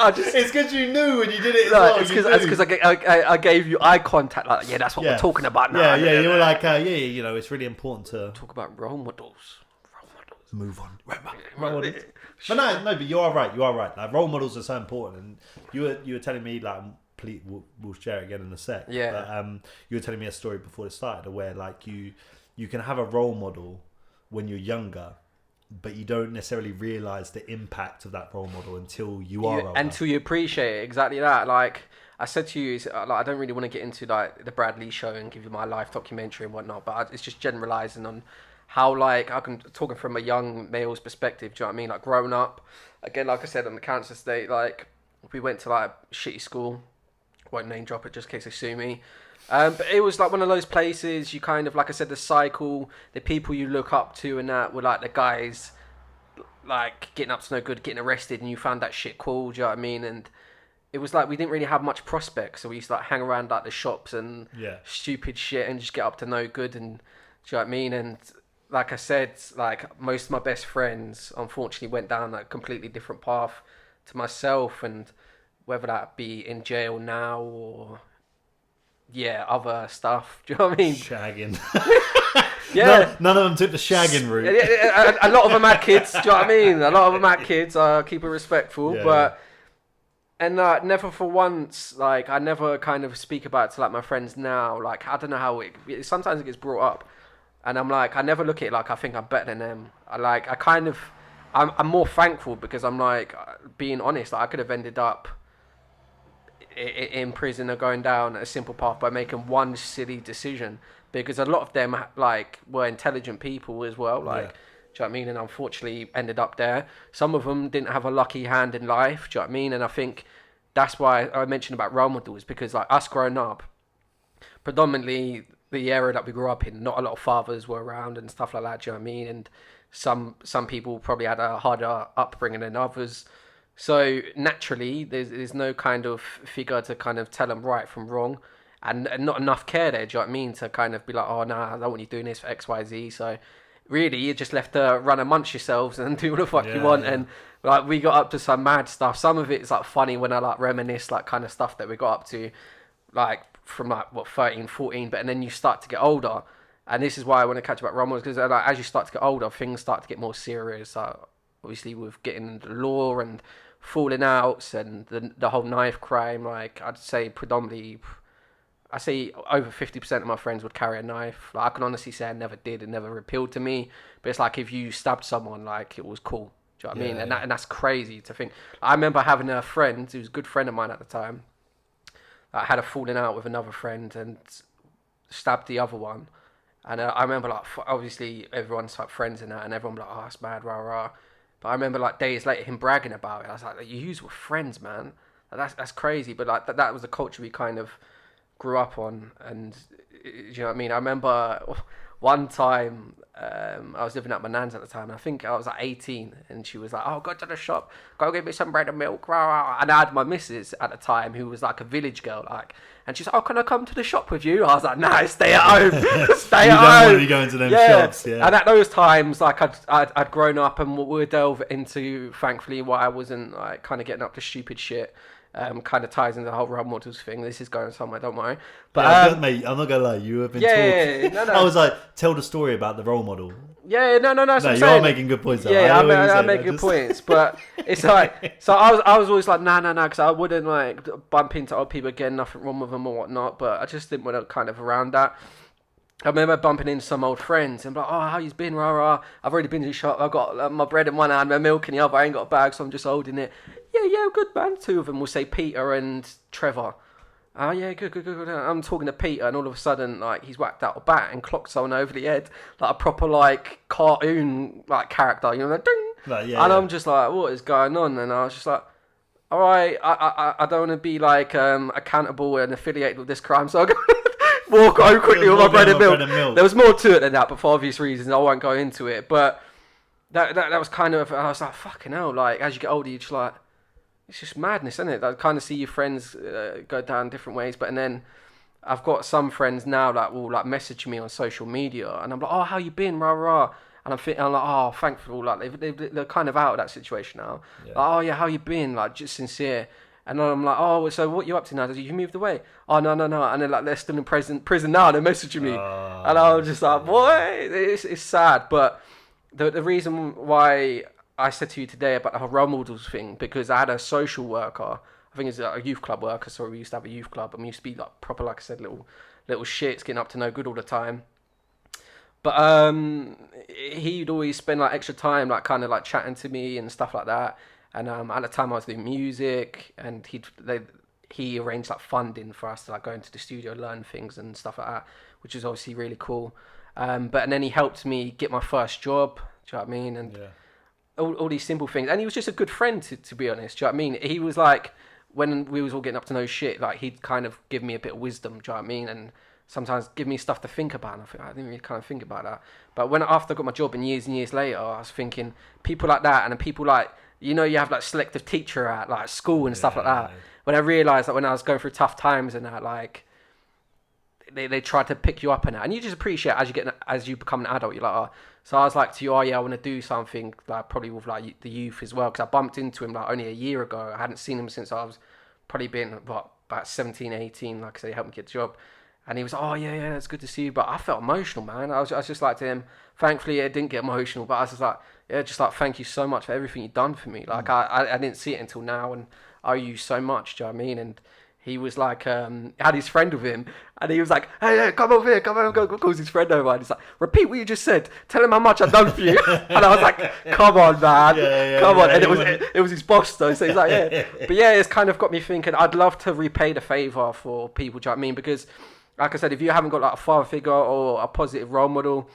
It's because you knew when you did it. It's because I gave you eye contact. Like, yeah, that's what we're talking about now. Yeah. You were like, you know, it's really important to talk about role models. Move on. Role models. But no, but you are right. Like, role models are so important, and you were telling me, like, we'll share it again in a sec. Yeah. But you were telling me a story before it started where, like, you can have a role model when you're younger, but you don't necessarily realise the impact of that role model until you are older. Until you appreciate it. Exactly that. Like I said to you, like, I don't really want to get into, like, the Bradley show and give you my life documentary and whatnot, but it's just generalising on how, like, talking from a young male's perspective. Do you know what I mean? Like, growing up, again, like I said, on the cancer state, like, we went to, like, a shitty school. Won't name drop it just in case they sue me. But it was like one of those places you kind of, like I said, the cycle, the people you look up to and that were like the guys like getting up to no good, getting arrested, and you found that shit cool, do you know what I mean? And it was like we didn't really have much prospects, so we used to like hang around like the shops and stupid shit and just get up to no good, and do you know what I mean? And like I said, like most of my best friends unfortunately went down like a completely different path to myself, and whether that be in jail now or other stuff, do you know what I mean? Shagging. Yeah. None of them took the shagging route. A lot of them had kids, do you know what I mean? A lot of them had kids, keep it respectful, but... And never for once, like, I never kind of speak about it to, like, my friends now. Like, I don't know how sometimes it gets brought up. And I'm like, I never look at it like I think I'm better than them. I'm more thankful because I'm like, being honest, like, I could have ended up in prison or going down a simple path by making one silly decision. Because a lot of them, like, were intelligent people as well. Like, do you know what I mean? And unfortunately ended up there. Some of them didn't have a lucky hand in life, do you know what I mean? And I think that's why I mentioned about role models, because like us growing up, predominantly the area that we grew up in, not a lot of fathers were around and stuff like that, do you know what I mean? And some people probably had a harder upbringing than others. So naturally, there's no kind of figure to kind of tell them right from wrong. And not enough care there, do you know what I mean? To kind of be like, oh, nah, I don't want you doing this for X, Y, Z. So really, you're just left to run amongst yourselves and do what the fuck you want. And like, we got up to some mad stuff. Some of it's like funny when I like reminisce, like kind of stuff that we got up to, like from like 13, 14. But and then you start to get older, and this is why I want to catch about role models, because like as you start to get older, things start to get more serious. Obviously, with getting into the law and falling outs and the whole knife crime. Like I'd say predominantly. I say over 50% of my friends would carry a knife. Like, I can honestly say I never did. It never appealed to me. But it's like if you stabbed someone, like, it was cool. Do you know what I mean? And that's crazy to think. I remember having a friend who was a good friend of mine at the time. I had a falling out with another friend and stabbed the other one. And I remember, like, obviously everyone's like friends and that, and everyone was like, oh, that's mad, rah, rah. But I remember, like, days later him bragging about it. I was like, you were friends, man. Like, that's crazy. But, like, that was the culture we kind of grew up on. And do you know what I mean? I remember one time I was living at my nan's at the time, and I think I was like 18, and she was like, oh, go to the shop, go get me some bread and milk, rah, rah. And I had my missus at the time who was like a village girl, like, and she's like, oh, can I come to the shop with you? I was like, nah, stay at home. Stay at home. You don't want to be going to them shops. And at those times, like, I'd grown up, and we'll delve into, thankfully, why I wasn't like kind of getting up to stupid shit. Kind of ties into the whole role models thing. This is going somewhere, don't worry. But mate, I'm not gonna lie, you have been talking. No. I was like, tell the story about the role model. No. You are making good points. I'm making good points, but it's like, so I was always like, nah, because I wouldn't like bump into other people again, nothing wrong with them or whatnot. But I just didn't want to kind of around that. I remember bumping into some old friends and like, oh, how you been, rah, rah. I've already been to the shop. I've got my bread in one hand, my milk in the other. I ain't got a bag, so I'm just holding it. Yeah, good man. Two of them will say Peter and Trevor. Oh, yeah, good. I'm talking to Peter, and all of a sudden, like, he's whacked out a bat and clocked someone over the head, like a proper, like, cartoon, like, character, you know, like, ding! I'm just like, what is going on? And I was just like, all right, I don't want to be, like, accountable and affiliated with this crime, so I'm going to walk over quickly with my bread and milk. There was more to it than that, but for obvious reasons, I won't go into it. But that was kind of, I was like, fucking hell, like, as you get older, you're just like, it's just madness, isn't it? I kind of see your friends go down different ways, and then I've got some friends now that will like message me on social media, and I'm like, oh, how you been, rah rah, and I'm like, oh, thankful, like they're kind of out of that situation now. Like, oh yeah, how you been, like just sincere. And then I'm like, oh, so what you up to now? Did you moved away? Oh no. And then like they're still in prison now, and they're messaging me, and I'm just like, boy, it's sad, but the reason why I said to you today about the whole role models thing, because I had a social worker, I think it's a youth club worker, so we used to have a youth club, and we used to be like proper, like I said, little shits, getting up to no good all the time. But he'd always spend like extra time, like kind of like chatting to me and stuff like that. And at the time I was doing music, and he arranged like funding for us to like go into the studio, learn things and stuff like that, which is obviously really cool. And then he helped me get my first job. Do you know what I mean? And all these simple things. And he was just a good friend, to be honest. Do you know what I mean? He was like, when we was all getting up to no shit, like he'd kind of give me a bit of wisdom, do you know what I mean? And sometimes give me stuff to think about. And I didn't really kind of think about that. But after I got my job and years later, I was thinking people like that, and then people like, you have like selective teacher at like school and stuff like that. When I realised that when I was going through tough times and that, like they try to pick you up and that, and you just appreciate as you become an adult. You're like, oh. So I was like to you, I want to do something like probably with like the youth as well, because I bumped into him like only a year ago. I hadn't seen him since I was probably been about 17, 18. Like I said, he helped me get the job, and he was like, oh yeah, it's good to see you. But I felt emotional, man. I was just like to him. Thankfully, it didn't get emotional, but I was just like, just like thank you so much for everything you've done for me. Like I didn't see it until now, and I owe you so much. Do you know what I mean? And he was like, had his friend with him, and he was like, hey, come over here, calls his friend over, and he's like, repeat what you just said, tell him how much I've done for you. And I was like, come on, man, come on. And it was his boss though, so he's like, yeah. But yeah, it's kind of got me thinking, I'd love to repay the favour for people, do you know what I mean? Because, like I said, if you haven't got like a father figure or a positive role model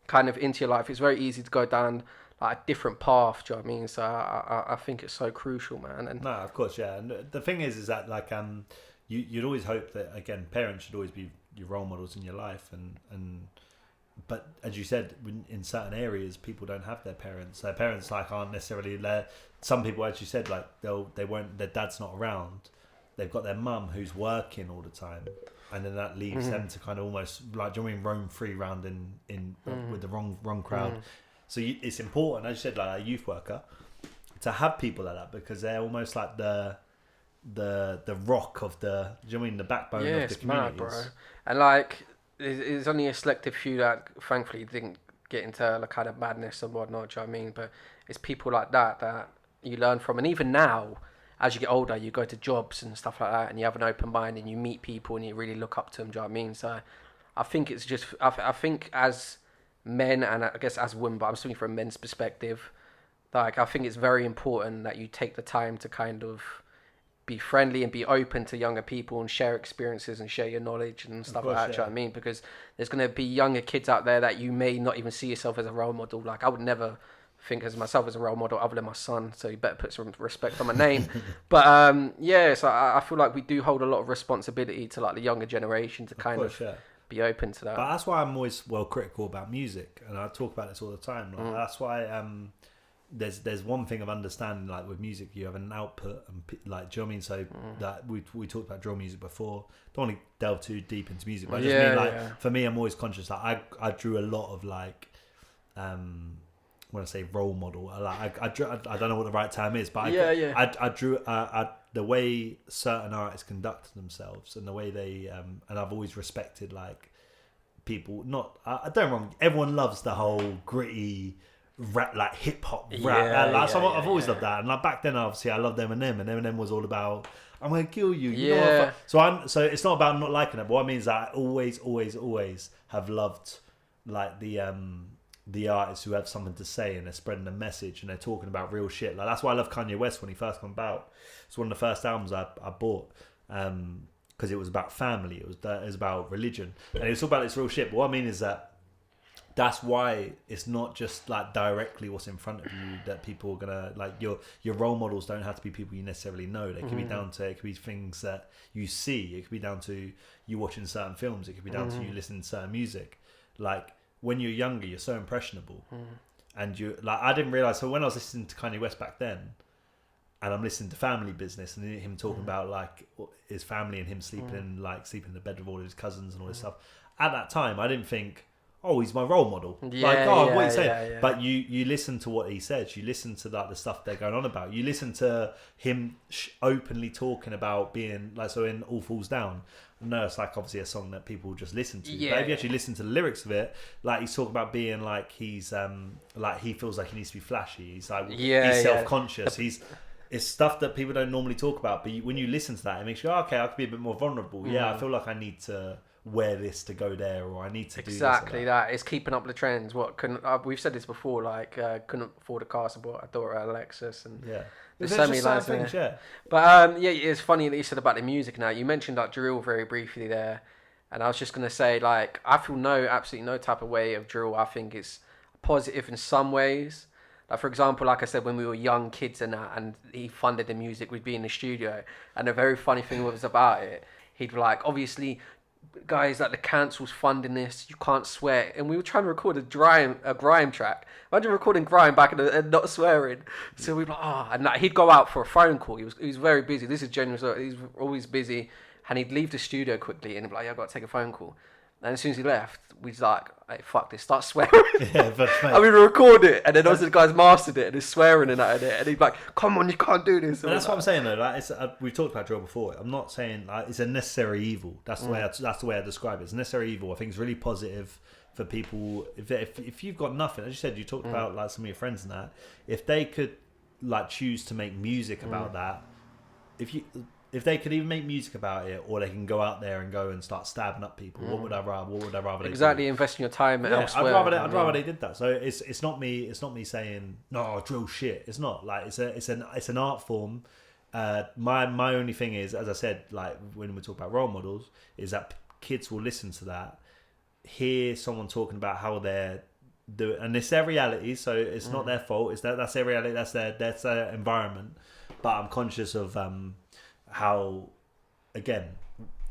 kind of into your life, it's very easy to go down like a different path, do you know what I mean? So I think it's so crucial, man. And no, of course, yeah. And the thing is that like you'd always hope that, again, parents should always be your role models in your life, but as you said, in certain areas people don't have their parents. Their parents like aren't necessarily there. Some people, as you said, like their dad's not around. They've got their mum who's working all the time, and then that leaves them to kind of almost like, do you know what I mean, roam free around in with the wrong crowd. So it's important, as you said, like a youth worker, to have people like that, because they're almost like the rock of the, do you know what I mean, the backbone of the communities. Mad, bro. And like, there's only a selective few that thankfully didn't get into the kind of madness and whatnot, do you know what I mean? But it's people like that you learn from. And even now, as you get older, you go to jobs and stuff like that, and you have an open mind and you meet people and you really look up to them, do you know what I mean? So I think it's just, I think as men, and I guess as women, but I'm speaking from a men's perspective, like I think it's very important that you take the time to kind of be friendly and be open to younger people and share experiences and share your knowledge and stuff like that, do you know what I mean? Because there's going to be younger kids out there that you may not even see yourself as a role model. Like I would never think as myself as a role model other than my son, so you better put some respect on my name. But so I feel like we do hold a lot of responsibility to like the younger generation to kind of be open to that. But that's why I'm always critical about music, and I talk about this all the time. Like, that's why there's one thing of understanding, like with music, you have an output, and like, do you know what I mean? So that we talked about drill music before. Don't want to delve too deep into music, but I just mean like for me, I'm always conscious that I drew a lot of like when I say role model, like I don't know what the right term is, but I drew the way certain artists conducted themselves and the way they and I've always respected like people. Not I don't wrong. Everyone loves the whole gritty rap, like hip hop rap. I've always loved that. And like back then, obviously, I loved Eminem, and Eminem was all about I'm gonna kill you. You know what? So it's not about not liking it. But what I mean is that I always have loved like the artists who have something to say and they're spreading a message and they're talking about real shit. Like that's why I love Kanye West when he first came about. It's one of the first albums I bought because it was about family. It was about religion, and it was all about this real shit. But what I mean is that's why it's not just like directly what's in front of you that people are gonna like. Your role models don't have to be people you necessarily know. They could be down to, it could be things that you see. It could be down to you watching certain films. It could be down to you listening to certain music. Like when you're younger, you're so impressionable, and you like. I didn't realize. So when I was listening to Kanye West back then, and I'm listening to Family Business and him talking about like his family and him sleeping in the bed with all his cousins and all this stuff. At that time, I didn't think, oh, he's my role model. What are you saying? But you listen to what he says. You listen to like the stuff they're going on about. You listen to him openly talking about being like, so in All Falls Down. No, it's like obviously a song that people just listen to. But if you actually listen to the lyrics of it, like he's talking about being like he's like he feels like he needs to be flashy. He's like he's self-conscious. It's stuff that people don't normally talk about. But when you listen to that, it makes you go, okay, I could be a bit more vulnerable. I feel like I need to wear this to go there, or I need to do exactly that. It's keeping up the trends. We've said this before, like couldn't afford a car, so bought a daughter a Lexus, and there's so many lines in there. But it's funny that you said about the music. Now you mentioned like drill very briefly there, and I was just gonna say like I feel absolutely no type of way of drill. I think it's positive in some ways. Like, for example, like I said, when we were young kids and that, and he funded the music, we'd be in the studio. And the very funny thing was about it, he'd be like, obviously, guys, like the council's funding this, you can't swear. And we were trying to record a grime track. Imagine recording grime back and not swearing. So we were like, and like, he'd go out for a phone call. He was very busy. This is genuine. He's always busy. And he'd leave the studio quickly and he'd be like, yeah, I've got to take a phone call. And as soon as he left, we was like, hey, fuck this, start swearing. Yeah, but mate, and we record it, and then also the guys mastered it, and he's swearing and that, and he's like, come on, you can't do this. But that's what I'm saying though. Like, we've talked about drill before. I'm not saying like it's a necessary evil. That's the way I describe it. It's a necessary evil. I think it's really positive for people. If you've got nothing, as you said, you talked about like some of your friends and that. If they could like choose to make music about that, if they could even make music about it, or they can go out there and go and start stabbing up people, what would I rather? Exactly, investing your time elsewhere. I'd rather they did that. So it's not me saying no, drill shit. It's not like it's an art form. My only thing is, as I said, like when we talk about role models, is that kids will listen to that, hear someone talking about how they're doing, and it's their reality. So it's not their fault. It's that's their reality. That's their environment. But I'm conscious of how, again,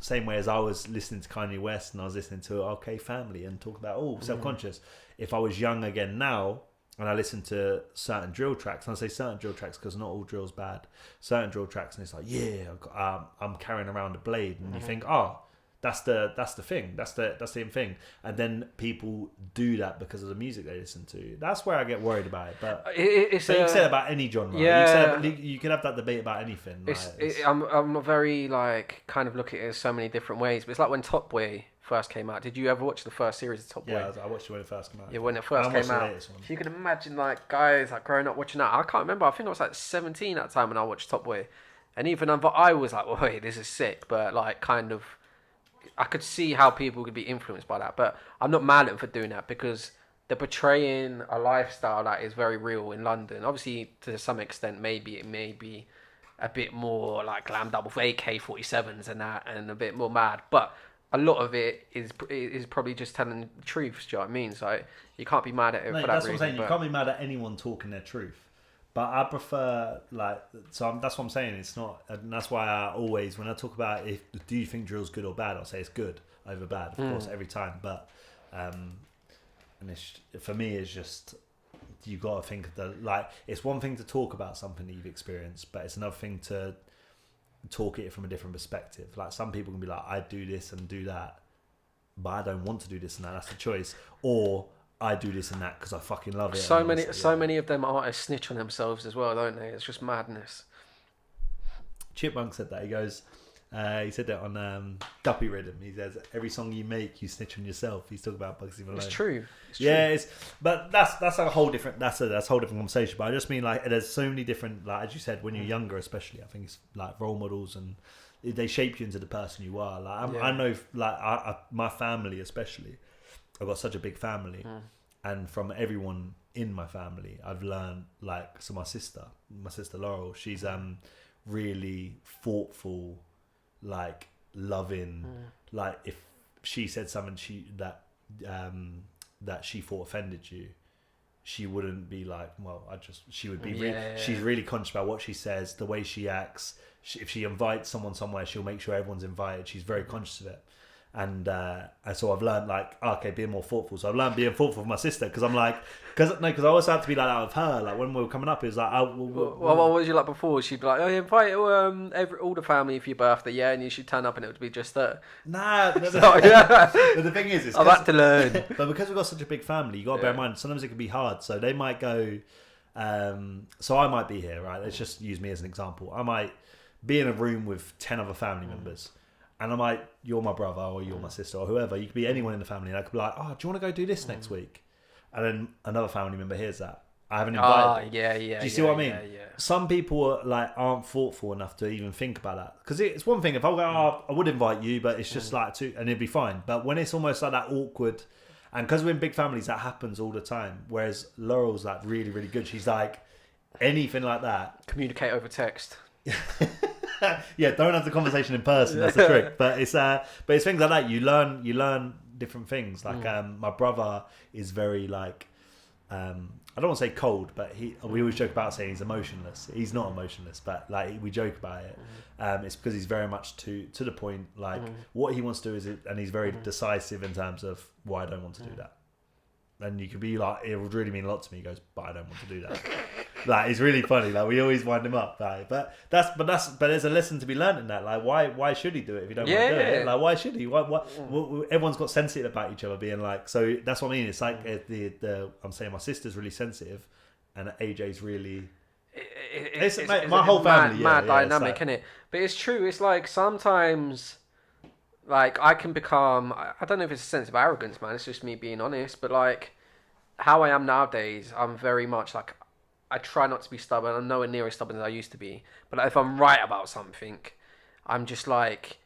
same way as I was listening to Kanye West and I was listening to OK Family and talking about self-conscious. If I was young again now and I listen to certain drill tracks, and I say certain drill tracks because not all drill's bad, certain drill tracks, and it's like, I'm carrying around a blade, and you think, that's the thing, that's the thing, and then people do that because of the music they listen to. That's where I get worried about it. But you said about any genre. Yeah, you could have that debate about anything. I'm not very like kind of look at it as so many different ways. But it's like when Top Boy first came out. Did you ever watch the first series of Top Boy? Yeah, I watched it when it first came out. Yeah, when it first came out. So you can imagine like guys like growing up watching that. I can't remember. I think I was like 17 at the time when I watched Top Boy, and even I was like, well, wait, this is sick, but like kind of. I could see how people could be influenced by that, but I'm not mad at them for doing that because they're portraying a lifestyle that is very real in London. Obviously, to some extent, maybe it may be a bit more like glammed up with AK-47s and that, and a bit more mad. But a lot of it is probably just telling the truth. Do you know what I mean? So you can't be mad at it for that that's reason. What I'm saying. You can't be mad at anyone talking their truth. But I prefer that's what I'm saying. It's not, and that's why I always, when I talk about do you think drill's good or bad, I'll say it's good over bad, of course, every time. But and for me, it's just you got to think that like it's one thing to talk about something that you've experienced, but it's another thing to talk it from a different perspective. Like some people can be like, I do this and do that, but I don't want to do this and that. That's the choice, or I do this and that because I fucking love it. So many of them artists snitch on themselves as well, don't they? It's just madness. Chipmunk said that. He goes, he said that on Duppy Rhythm. He says, every song you make, you snitch on yourself. He's talking about Bugsy Malone. It's true. Yeah, but that's a whole different. That's a whole different conversation. But I just mean like there's so many different, like as you said, when you're younger, especially. I think it's like role models and they shape you into the person you are. Like I know, like my family especially. I've got such a big family, and from everyone in my family, I've learned like so. My sister Laurel, she's really thoughtful, like loving. Like if she said something that she thought offended you, she wouldn't be like, well, she would be. She's really conscious about what she says, the way she acts. If she invites someone somewhere, she'll make sure everyone's invited. She's very conscious of it. And so I've learned like being more thoughtful. So I've learned being thoughtful with my sister because I'm like because I also had to be like that with her. Like when we were coming up, it was like what was you like before? She'd be like, invite all the family for your birthday, yeah, and you should turn up and it would be just her. Nah, but the thing is I've had to learn. But because we've got such a big family, you got to bear in mind sometimes it can be hard. So they might go. So I might be here, right? Let's just use me as an example. I might be in a room with 10 other family members. And I might, you're my brother or you're my sister or whoever. You could be anyone in the family. And I could be like, do you want to go do this next week? And then another family member hears that. I haven't invited them. Yeah. Do you see what I mean? Yeah. Some people aren't thoughtful enough to even think about that. Because it's one thing if I go, I would invite you, but it's just like and it'd be fine. But when it's almost like that awkward, and because we're in big families, that happens all the time. Whereas Laurel's like really, really good. She's like anything like that. Communicate over text. Yeah, don't have the conversation in person. That's the trick. But it's things like that. You learn different things. Like my brother is very like I don't want to say cold, but we always joke about saying he's emotionless. He's not emotionless, but like we joke about it. It's because he's very much to the point. Like what he wants to do is, and he's very decisive in terms of why I don't want to do that. And you could be like, it would really mean a lot to me. He goes, but I don't want to do that. Like it's really funny. Like we always wind him up. Like, but there's a lesson to be learned in that. Like why should he do it if you don't want to do it? Like why should he? Why everyone's got sensitive about each other being like. So that's what I mean. It's like I'm saying my sister's really sensitive, and AJ's really. It's my whole family. Mad dynamic, isn't it? But it's true. It's like sometimes. Like, I can become... I don't know if it's a sense of arrogance, man. It's just me being honest. But, like, how I am nowadays, I'm very much, like... I try not to be stubborn. I'm nowhere near as stubborn as I used to be. But like, if I'm right about something, I'm just like...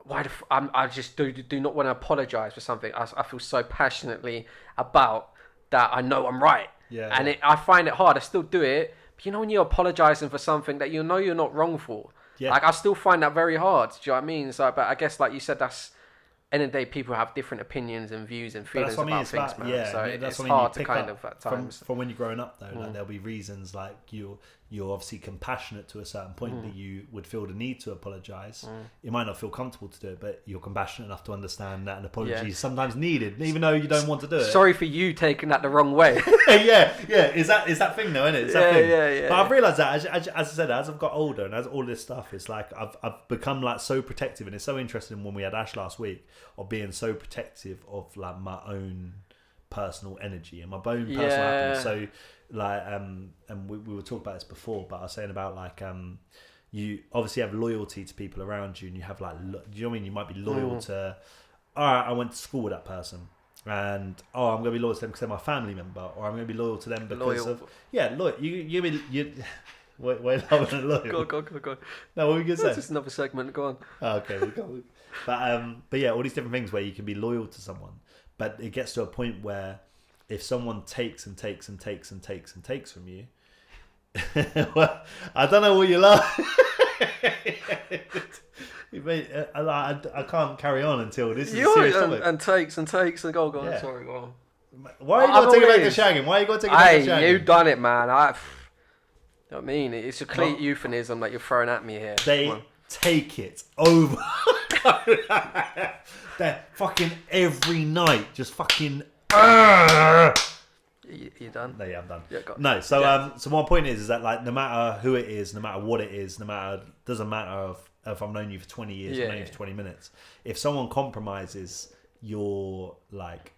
I just do not want to apologise for something I feel so passionately about that I know I'm right. Yeah. And I find it hard. I still do it. But, you know, when you're apologising for something that you know you're not wrong for... Yeah. Like, I still find that very hard. Do you know what I mean? So, but I guess, like you said, that's... End of the day, people have different opinions and views and feelings about things, man. Yeah, so it's hard to kind of, at times... From when you're growing up, though, like, there'll be reasons, like, you're obviously compassionate to a certain point that you would feel the need to apologise. You might not feel comfortable to do it, but you're compassionate enough to understand that an apology is sometimes needed, even though you don't want to do it. Sorry for you taking that the wrong way. yeah. Is that thing, though, isn't it? It's that thing. Yeah. But I've realised that, as I said, as I've got older and as all this stuff, it's like I've become like so protective, and it's so interesting when we had Ash last week, of being so protective of like my own personal energy and my own personal happiness. So like and we were talking about this before, but I was saying about like you obviously have loyalty to people around you, and you have like do you know what I mean? You might be loyal to, all right, I went to school with that person, and I'm going to be loyal to them because they're my family member, or I'm going to be loyal to them because of loyal. You wait, I'm loyal. Go. No, what were we going to say? That's just another segment. Go on. Oh, okay, we go. But yeah, all these different things where you can be loyal to someone, but it gets to a point where if someone takes and takes and takes and takes and takes from you, well, I don't know what you laugh. I can't carry on until this is a serious topic. And takes and go on. Yeah. Sorry, go on. Why are you got to take it back to shagging? Why are you got to take it back to shagging? Hey, you done it, man. You know what I mean? It's a clear euphemism that you're throwing at me here. They take it over. They're fucking every night, just fucking. You done? No, yeah, I'm done. Yeah, no, so so my point is that like no matter who it is, no matter what it is, doesn't matter if I've known you for 20 years, I've known you for 20 minutes. If someone compromises your like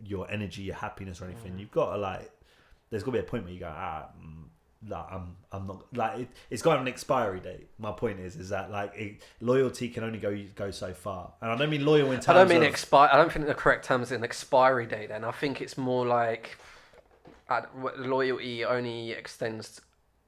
your energy, your happiness, or anything, you've got to like. There's got to be a point where you go, like I'm not like it's got an expiry date. My point is that like loyalty can only go so far, and I don't mean loyal in terms. I don't mean expire. I don't think the correct term is an expiry date. Then I think it's more like loyalty only extends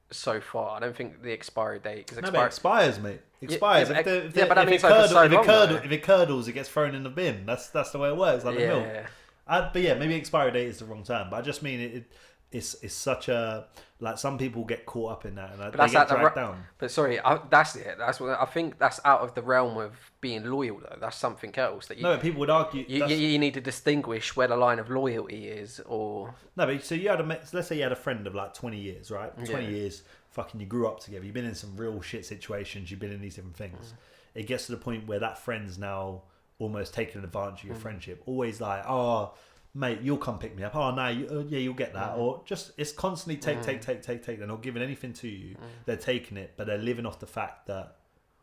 so far. I don't think the expiry date is expired. No, but it expires, mate. Expires. But that means if it curdles, it gets thrown in the bin. That's the way it works, like the milk. But yeah, maybe expiry date is the wrong term. But I just mean it's such a like some people get caught up in that and they get dragged down. But sorry, that's it. That's what I think. That's out of the realm of being loyal, though. That's something else that but people would argue you need to distinguish where the line of loyalty is, or no. But so you had let's say you had a friend of like 20 years, right? 20 years, fucking, you grew up together. You've been in some real shit situations. You've been in these different things. It gets to the point where that friend's now almost taking advantage of your friendship. Always like, oh, mate, you'll come pick me up. Oh, no, you'll get that. Or just, it's constantly take. They're not giving anything to you. They're taking it, but they're living off the fact that,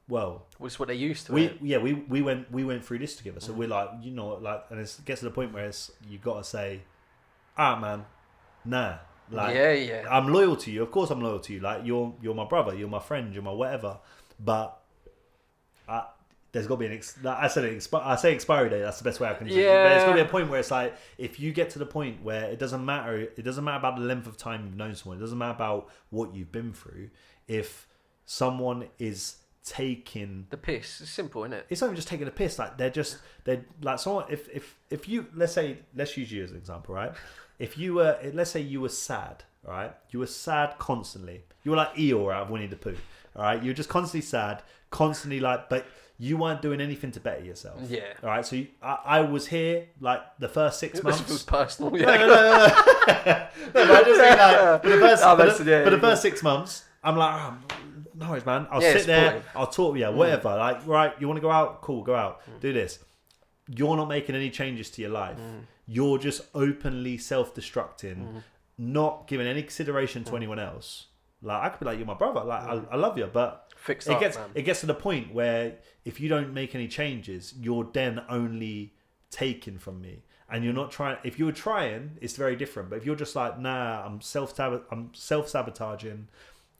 well, it's what they used to. We went through this together. So we're like, you know, like, and it gets to the point where you got to say, man, nah. Like, I'm loyal to you. Of course I'm loyal to you. Like, you're my brother, you're my friend, you're my whatever. But there's got to be I say expiry date. That's the best way I can do it. But there's got to be a point where it's like, if you get to the point where it doesn't matter about the length of time you've known someone. It doesn't matter about what you've been through. If someone is taking the piss, it's simple, isn't it? It's not even just taking the piss. Like they're like someone. If you let's use you as an example, right? If you let's say you were sad, right? You were sad constantly. You were like Eeyore out of Winnie the Pooh. All right, you're just constantly sad, constantly like, but you weren't doing anything to better yourself. Yeah. All right, so I was here like the first 6 months. This was personal. Yeah. No, but I just mean like for the first 6 months, I'm like, oh, no worries, man. I'll sit there, I'll talk, whatever. Like, right, you want to go out? Cool, go out. Do this. You're not making any changes to your life. You're just openly self-destructing, not giving any consideration to anyone else. Like, I could be like, you're my brother. Like, I love you, but it gets to the point where if you don't make any changes, you're then only taken from me. And you're not trying. If you were trying, it's very different. But if you're just like, nah, I'm self-sabotaging.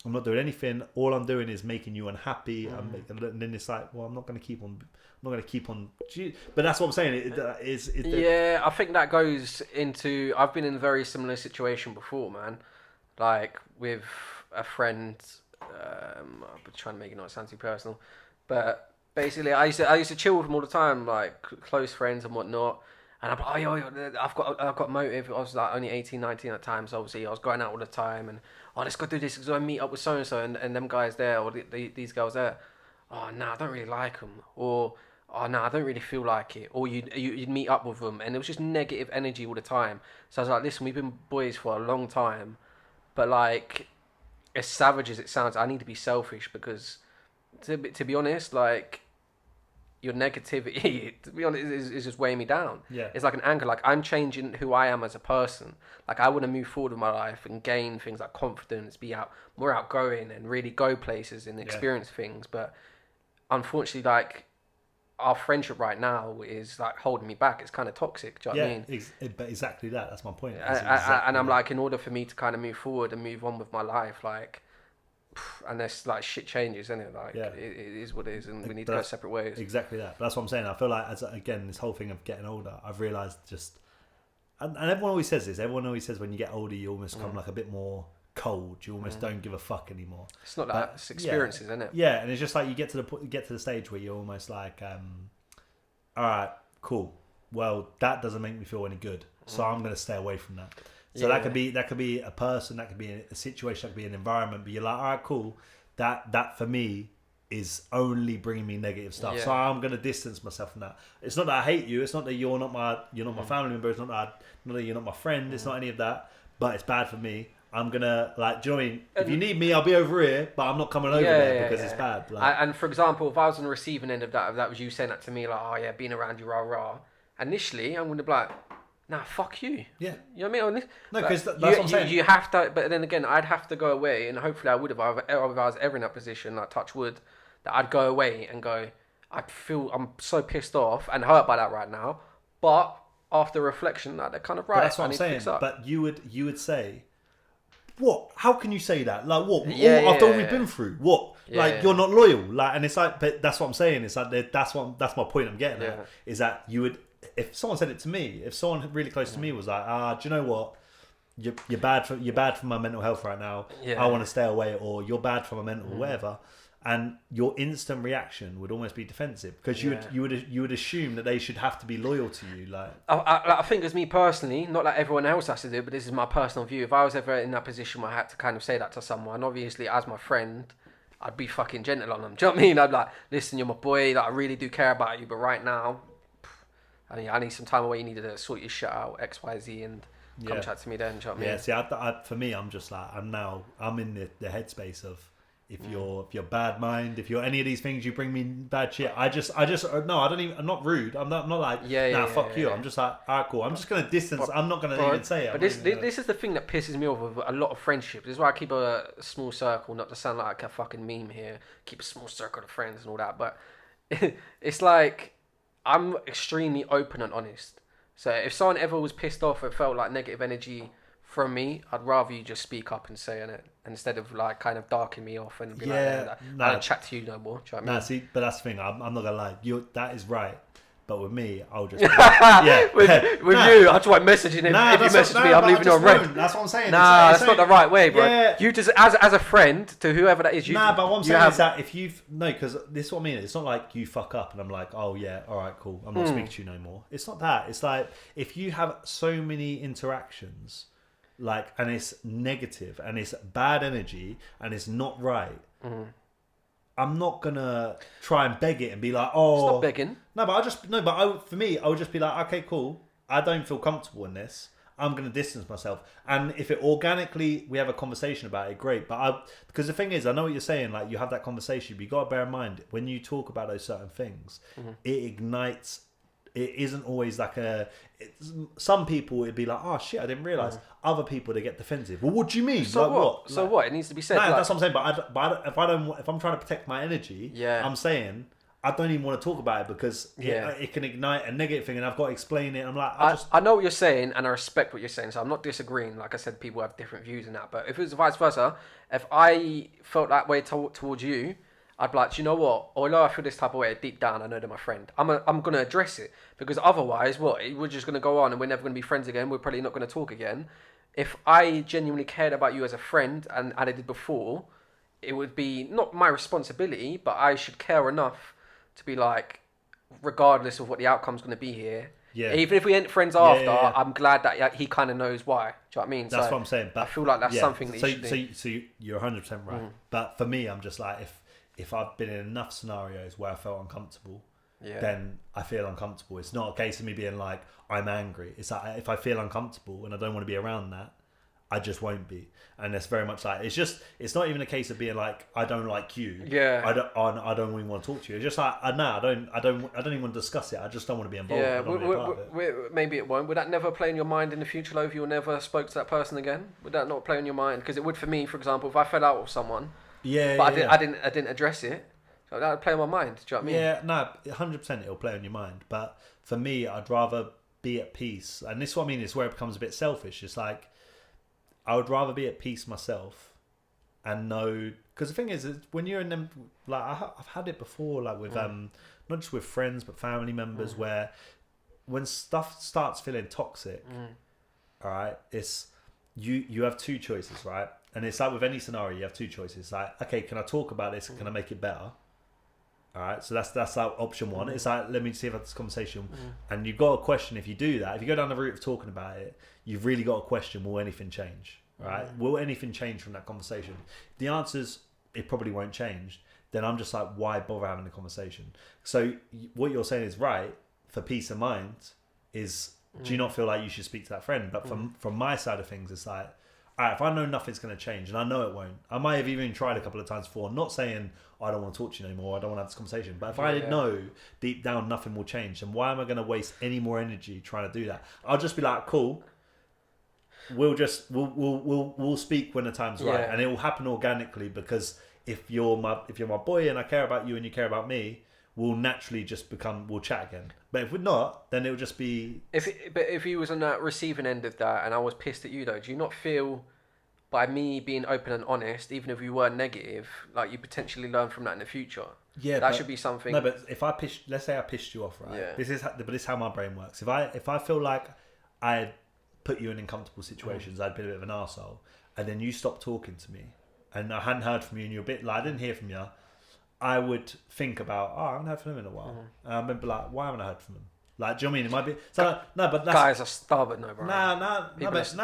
I'm not doing anything. All I'm doing is making you unhappy. And then it's like, well, I'm not going to keep on. But that's what I'm saying. I think that goes into. I've been in a very similar situation before, man. Like with a friend. I'm trying to make it not sound too personal, but basically, I used to chill with them all the time, like close friends and whatnot. And I'm like, oh, yo, I've got motive. I was like only 18, 19 at times. So obviously, I was going out all the time, and let's go do this because I meet up with so and so and them guys there or these girls there. Oh no, I don't really like them. Or oh no, I don't really feel like it. Or you'd meet up with them, and it was just negative energy all the time. So I was like, listen, we've been boys for a long time, but like, as savage as it sounds, I need to be selfish because, to be honest, like, your negativity, to be honest, is just weighing me down. Yeah. It's like an anchor. Like, I'm changing who I am as a person. Like, I want to move forward in my life and gain things like confidence, be more outgoing and really go places and experience things. But unfortunately, like, our friendship right now is like holding me back. It's kind of toxic. Do you know what I mean? But exactly that. That's my point. And I'm like, in order for me to kind of move forward and move on with my life, like, unless like shit changes, isn't it? Like, it is what it is, and we need to go separate ways. Exactly that. But that's what I'm saying. I feel like, again, this whole thing of getting older, I've realised just, and everyone always says this. Everyone always says when you get older, you almost become like a bit more cold. You almost don't give a fuck anymore. It's not that. It's experiences, isn't it? Yeah, and it's just like you get to the stage where you're almost like, all right, cool. Well, that doesn't make me feel any good, so I'm going to stay away from that. So that could be a person, that could be a situation, that could be an environment. But you're like, all right, cool. That for me is only bringing me negative stuff. So I'm going to distance myself from that. It's not that I hate you. It's not that you're not my family member. It's not that you're not my friend. It's not any of that. But it's bad for me. I'm gonna, like, do you know what I mean? If you need me, I'll be over here, but I'm not coming over there because it's bad. Like, and for example, if I was on the receiving end of that, if that was you saying that to me, like, oh yeah, being around you, rah rah. Initially, I'm gonna be like, nah, fuck you. Yeah. You know what I mean? No, because that's what I'm saying. You have to, but then again, I'd have to go away, and hopefully I would have, if I was ever in that position, like, touch wood, that I'd go away and go, I'm so pissed off and hurt by that right now, but after reflection, like, they're kind of right. But that's what I'm saying. But you would say, what? How can you say that? Like, what? After all we've been through, what? You're not loyal. Like, and it's like, but that's what I'm saying. It's like that's my point I'm getting at. Is that you would, if someone said it to me, if someone really close to me was like, do you know what? You're bad for my mental health right now. I want to stay away, or you're bad for my mental whatever. And your instant reaction would almost be defensive because you would assume that they should have to be loyal to you. Like, I think as me personally, not like everyone else has to do, but this is my personal view. If I was ever in that position where I had to kind of say that to someone, obviously as my friend, I'd be fucking gentle on them. Do you know what I mean? I'd be like, listen, you're my boy. Like, I really do care about you, but right now, I need some time away. You need to sort your shit out, X, Y, Z, and come chat to me then. Do you know what I mean? See, for me, I'm just like, I'm in the headspace of, if you're bad mind, if you're any of these things, you bring me bad shit. I don't even. I'm not rude. I'm not like, fuck you. I'm just like, alright, cool. I'm just gonna distance. I'm not gonna even say it. But this is the thing that pisses me off with a lot of friendships. This is why I keep a small circle, not to sound like a fucking meme here. Keep a small circle of friends and all that. But it's like, I'm extremely open and honest. So if someone ever was pissed off or felt like negative energy from me, I'd rather you just speak up and say it, instead of like kind of darking me off and be I don't chat to you no more. Do you know what I mean? See, but that's the thing. I'm not gonna lie. That is right. But with me, I'll just with you, I just like messaging him. If you message me, I'm leaving you on red. That's what I'm saying. That's not the right way, bro. Yeah. You just as a friend to whoever that is. But what I'm saying is that if because this is what I mean. It's not like you fuck up and I'm like, oh yeah, all right, cool. I'm not speaking to you no more. It's not that. It's like if you have so many interactions, like, and it's negative and it's bad energy and it's not right. I'm not gonna try and beg it and be like, It's oh, not begging. no, but I just no, but for me, I would just be like, okay, cool. I don't feel comfortable in this. I'm gonna distance myself, and if it organically we have a conversation about it, great. But because the thing is, I know what you're saying. Like you have that conversation, but you got to bear in mind when you talk about those certain things, it ignites. It isn't always like some people it'd be like, oh shit, I didn't realize. Other people they get defensive. Well, what do you mean? So like, what? So like, what? It needs to be said. No, like, that's what I'm saying. But if I'm trying to protect my energy, I'm saying I don't even want to talk about it because it can ignite a negative thing, and I've got to explain it. I'm like, I know what you're saying, and I respect what you're saying. So I'm not disagreeing. Like I said, people have different views in that. But if it was vice versa, if I felt that way towards you, I'd be like, do you know what? Although I feel this type of way, deep down, I know they're my friend. I'm gonna address it because otherwise, we're just gonna go on and we're never gonna be friends again. We're probably not gonna talk again. If I genuinely cared about you as a friend and I did before, it would be not my responsibility, but I should care enough to be like, regardless of what the outcome's gonna be here. Yeah. Even if we ain't friends after, I'm glad that he kind of knows why. Do you know what I mean? That's what I'm saying. But I feel like that's something that you should do. So you're 100% right. But for me, I'm just like, if I've been in enough scenarios where I felt uncomfortable, then I feel uncomfortable. It's not a case of me being like, I'm angry. It's like, if I feel uncomfortable and I don't want to be around that, I just won't be. And it's very much like, it's not even a case of being like, I don't like you. Yeah. I don't even want to talk to you. It's just like, I don't even want to discuss it. I just don't want to be involved. Yeah, I don't want to be a part of it. Maybe it won't. Would that never play in your mind in the future, though, if you never spoke to that person again? Would that not play in your mind? Because it would for me, for example, if I fell out with someone, I didn't address it. So that would play on my mind. Do you know what I mean? Yeah, no, 100% it'll play on your mind. But for me, I'd rather be at peace. And this is what I mean. It's where it becomes a bit selfish. It's like, I would rather be at peace myself and know. Because the thing is, when you're in them, like I've had it before, like with not just with friends but family members, where when stuff starts feeling toxic, all right, it's you have two choices, right? And it's like with any scenario, you have two choices. Like, okay, can I talk about this? Can I make it better? All right, so that's like option one. It's like, let me see if I have this conversation. And you've got a question if you do that. If you go down the route of talking about it, you've really got a question, will anything change? Right? Will anything change from that conversation? The answer's, it probably won't change. Then I'm just like, why bother having the conversation? So what you're saying is right, for peace of mind, is do you not feel like you should speak to that friend? But from my side of things, it's like, all right, if I know nothing's going to change, and I know it won't, I might have even tried a couple of times before, not saying I don't want to talk to you anymore, I don't want to have this conversation, but if I know deep down nothing will change, then why am I going to waste any more energy trying to do that? I'll just be like, cool, we'll speak when the time's right, and it will happen organically, because if you're my boy and I care about you and you care about me, we'll naturally just we'll chat again. But if we're not, then it'll just be... If he was on that receiving end of that and I was pissed at you, though, do you not feel, by me being open and honest, even if you were negative, like you potentially learn from that in the future? Yeah, that should be something... No, but if let's say I pissed you off, right? Yeah. This is how my brain works. If I feel like I had put you in uncomfortable situations, I'd been a bit of an arsehole, and then you stopped talking to me, and I hadn't heard from you, and you're a bit like, I didn't hear from you, I would think about, I haven't heard from him in a while. And I'd be like, why haven't I heard from him? Like, do you know what I mean? It might be... So, no, but that's... Guys are stubborn, no, bro.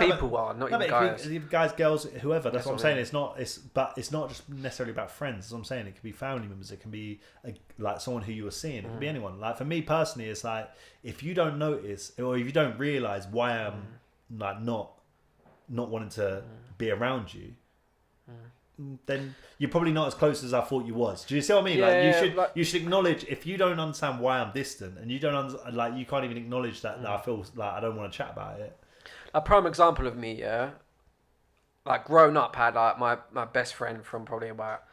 People are, not even guys. Guys, girls, whoever, that's what I'm saying. It's not just necessarily about friends. That's what I'm saying. It can be family members. It can be like someone who you were seeing. It can be anyone. Like, for me personally, it's like, if you don't notice, or if you don't realise why I'm like not wanting to be around you, then you're probably not as close as I thought you was. Do you see what I mean? You should acknowledge, if you don't understand why I'm distant, and you don't you can't even acknowledge that I feel like I don't want to chat about it. A prime example of me, like growing up, had like my best friend from probably about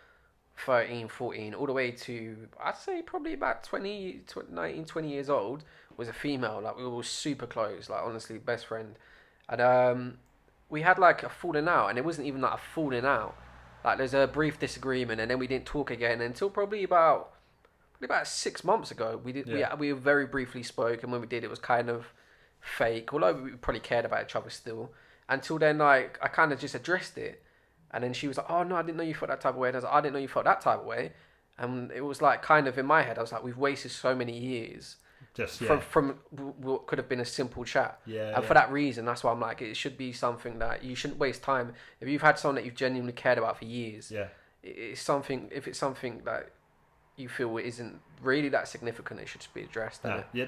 13, 14, all the way to, I'd say probably about 19, 20 years old, was a female. Like, we were super close, like, honestly, best friend. And we had like a falling out, and it wasn't even like a falling out. Like, there's a brief disagreement, and then we didn't talk again until probably about 6 months ago. We very briefly spoke, and when we did, it was kind of fake, although we probably cared about each other still. Until then, like, I kind of just addressed it, and then she was like, "Oh no, I didn't know you felt that type of way." And I was like, "I didn't know you felt that type of way." And it was like, kind of in my head, I was like, we've wasted so many years from what could have been a simple chat. And for that reason, that's why I'm like, it should be something that you shouldn't waste time. If you've had someone that you've genuinely cared about for years, it's something. If it's something that you feel it isn't really that significant, it should just be addressed. No, yeah,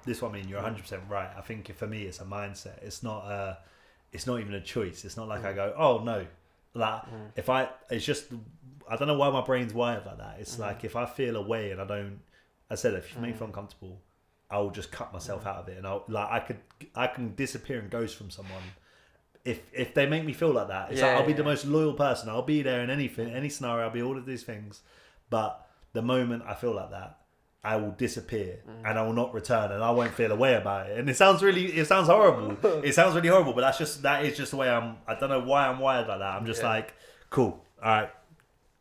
this is what I mean. You're 100% right. I think for me, it's a mindset. It's not even a choice. It's not like I go, oh no, like it's just, I don't know why my brain's wired like that. It's like if I feel a way and I said if you make me feel uncomfortable, I'll just cut myself out of it, and I can disappear and ghost from someone. If they make me feel like that, it's like I'll be the most loyal person. I'll be there in any scenario. I'll be all of these things, but the moment I feel like that, I will disappear and I will not return, and I won't feel a way about it. And it sounds horrible. It sounds really horrible, but that is just the way I don't know why I'm wired like that. I'm just like, cool, all right.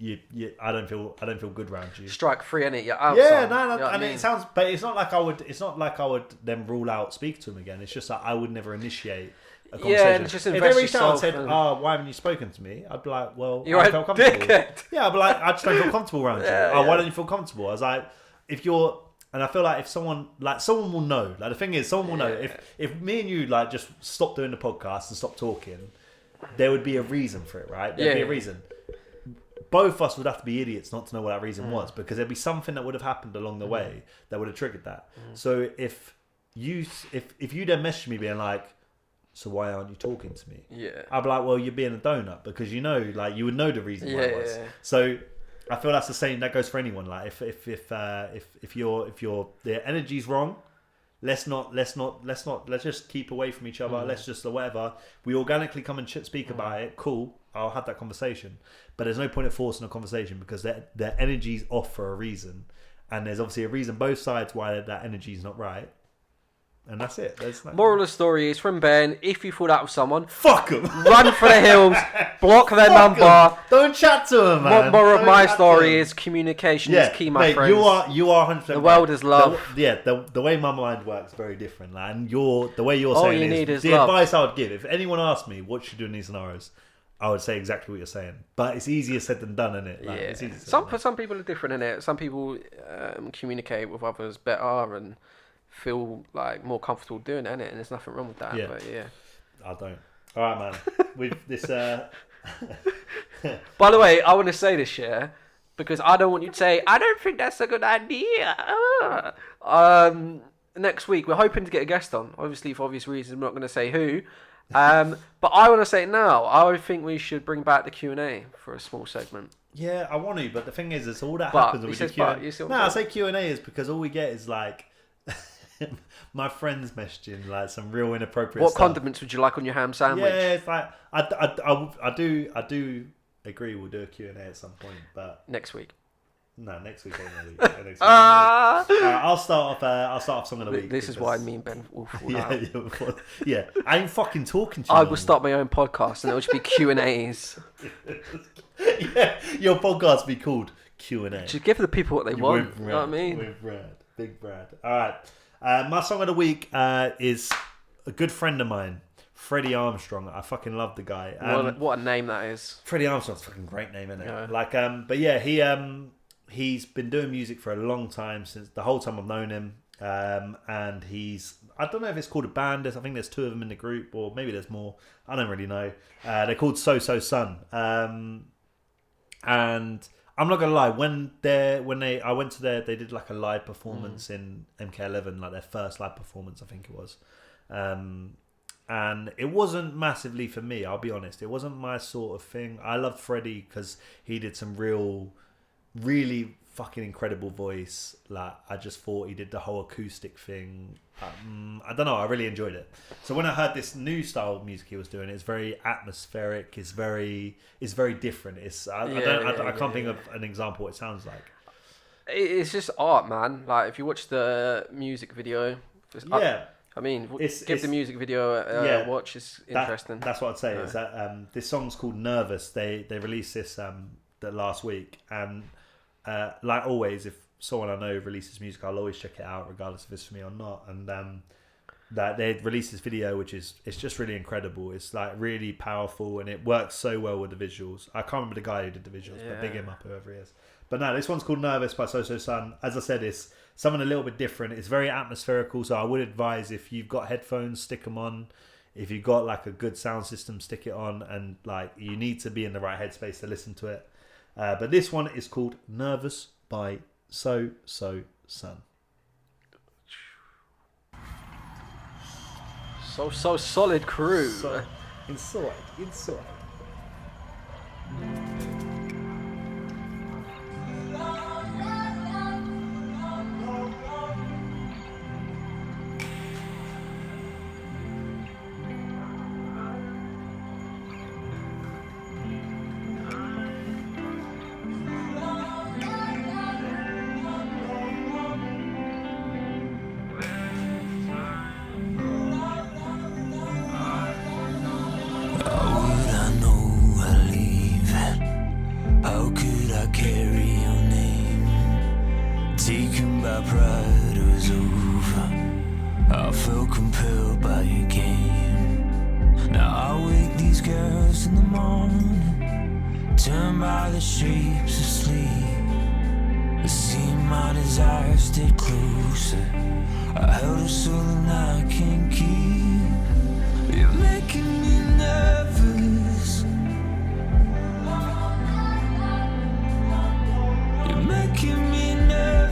I don't feel good around you. Strike free, innit? You're out. Yeah, no, you know and it sounds, but it's not like I would then rule out speak to him again. It's just like I would never initiate a conversation. Yeah, and just if they reached out and said, why haven't you spoken to me? I'd be like, well, you're I felt comfortable. Dickhead. Yeah, I'd be like, I just don't feel comfortable around you. Why don't you feel comfortable? I was like, and I feel like if someone will know. Like the thing is, someone will know. If me and you like just stop doing the podcast and stop talking, there would be a reason for it, right? There'd be a reason. Both of us would have to be idiots not to know what that reason was, because there'd be something that would have happened along the way that would have triggered that. So if you then message me being like, so why aren't you talking to me? Yeah, I'd be like, well, you're being a donut, because you would know the reason why it was. Yeah. So I feel that's the same. That goes for anyone. Like if the energy's wrong, let's just keep away from each other. Let's just whatever. We organically come and speak about it. Cool. I'll have that conversation. But there's no point of forcing a conversation, because their energy's off for a reason, and there's obviously a reason both sides why that energy's not right. And that's it. Moral of the story is from Ben: if you fall out with someone, fuck them. Run for the hills. Block their number. Them. Don't chat to them, man. Moral of my story is communication is key, my friends. You are 100%. The world is love. The way my mind works is very different, and the way you're all saying you need is the love. advice I would give. If anyone asked me what should you do in these scenarios, I would say exactly what you're saying. But it's easier said than done, isn't it? Like, it's easier some people are different in it. Some people communicate with others better and feel like more comfortable doing it, innit? And there's nothing wrong with that. Yeah. But I don't. All right, man. With this. By the way, I want to say this, because I don't want you to say, I don't think that's a good idea. Next week, we're hoping to get a guest on. Obviously, for obvious reasons, I'm not going to say who. But I want to say it now. I think we should bring back the Q&A for a small segment. Yeah, I want to, but the thing is, it's all that happens when we do Q&A. No, I say Q&A is because all we get is like my friends messaging like some real inappropriate What stuff. condiments would you like on your ham sandwich? Yeah, it's like I do agree we'll do a Q&A at some point, but next week. No, next week ain't the week. I'll start off song of the week. This is why me and Ben will fall out. Yeah, I ain't fucking talking to you. I will start my own podcast and it'll just be Q&As. Yeah, your podcast will be called Q&A. Just give the people what they want. You know what I mean? With Brad. Big Brad. All right. My song of the week is a good friend of mine, Freddie Armstrong. I fucking love the guy. What a name that is. Freddie Armstrong's a fucking great name, isn't it? Yeah. Like, but yeah, he's been doing music for a long time, since the whole time I've known him. And I don't know if it's called a band. I think there's two of them in the group, or maybe there's more. I don't really know. They're called So Sun. And I'm not gonna lie, I went to they did like a live performance in MK11, like their first live performance, I think it was. And it wasn't massively for me, I'll be honest. It wasn't my sort of thing. I loved Freddie because he did some really fucking incredible voice. Like, I just thought he did the whole acoustic thing. I don't know, I really enjoyed it. So when I heard this new style of music he was doing, it's very atmospheric. It's very different. I can't think of an example what it sounds like. It's just art, man. Like, if you watch the music video, give the music video a watch. It's interesting. That's what I'd say. Is that this song's called Nervous. They released this the last week, and like always, if someone I know releases music, I'll always check it out, regardless if it's for me or not. And that they released this video, which it's just really incredible. It's like really powerful, and it works so well with the visuals. I can't remember the guy who did the visuals, but big him up, whoever he is. But no, this one's called Nervous by So Sun. As I said, it's something a little bit different. It's very atmospherical, so I would advise, if you've got headphones, stick them on. If you've got like a good sound system, stick it on, and like you need to be in the right headspace to listen to it. But this one is called Nervous by So Sun. So solid crew. Inside. Taken by pride, it was over. I felt compelled by your game. Now I wake these girls in the morning, turned by the shapes of sleep. I see my desires stay closer. I held her so that I can't keep. You're making me nervous. You're making me nervous.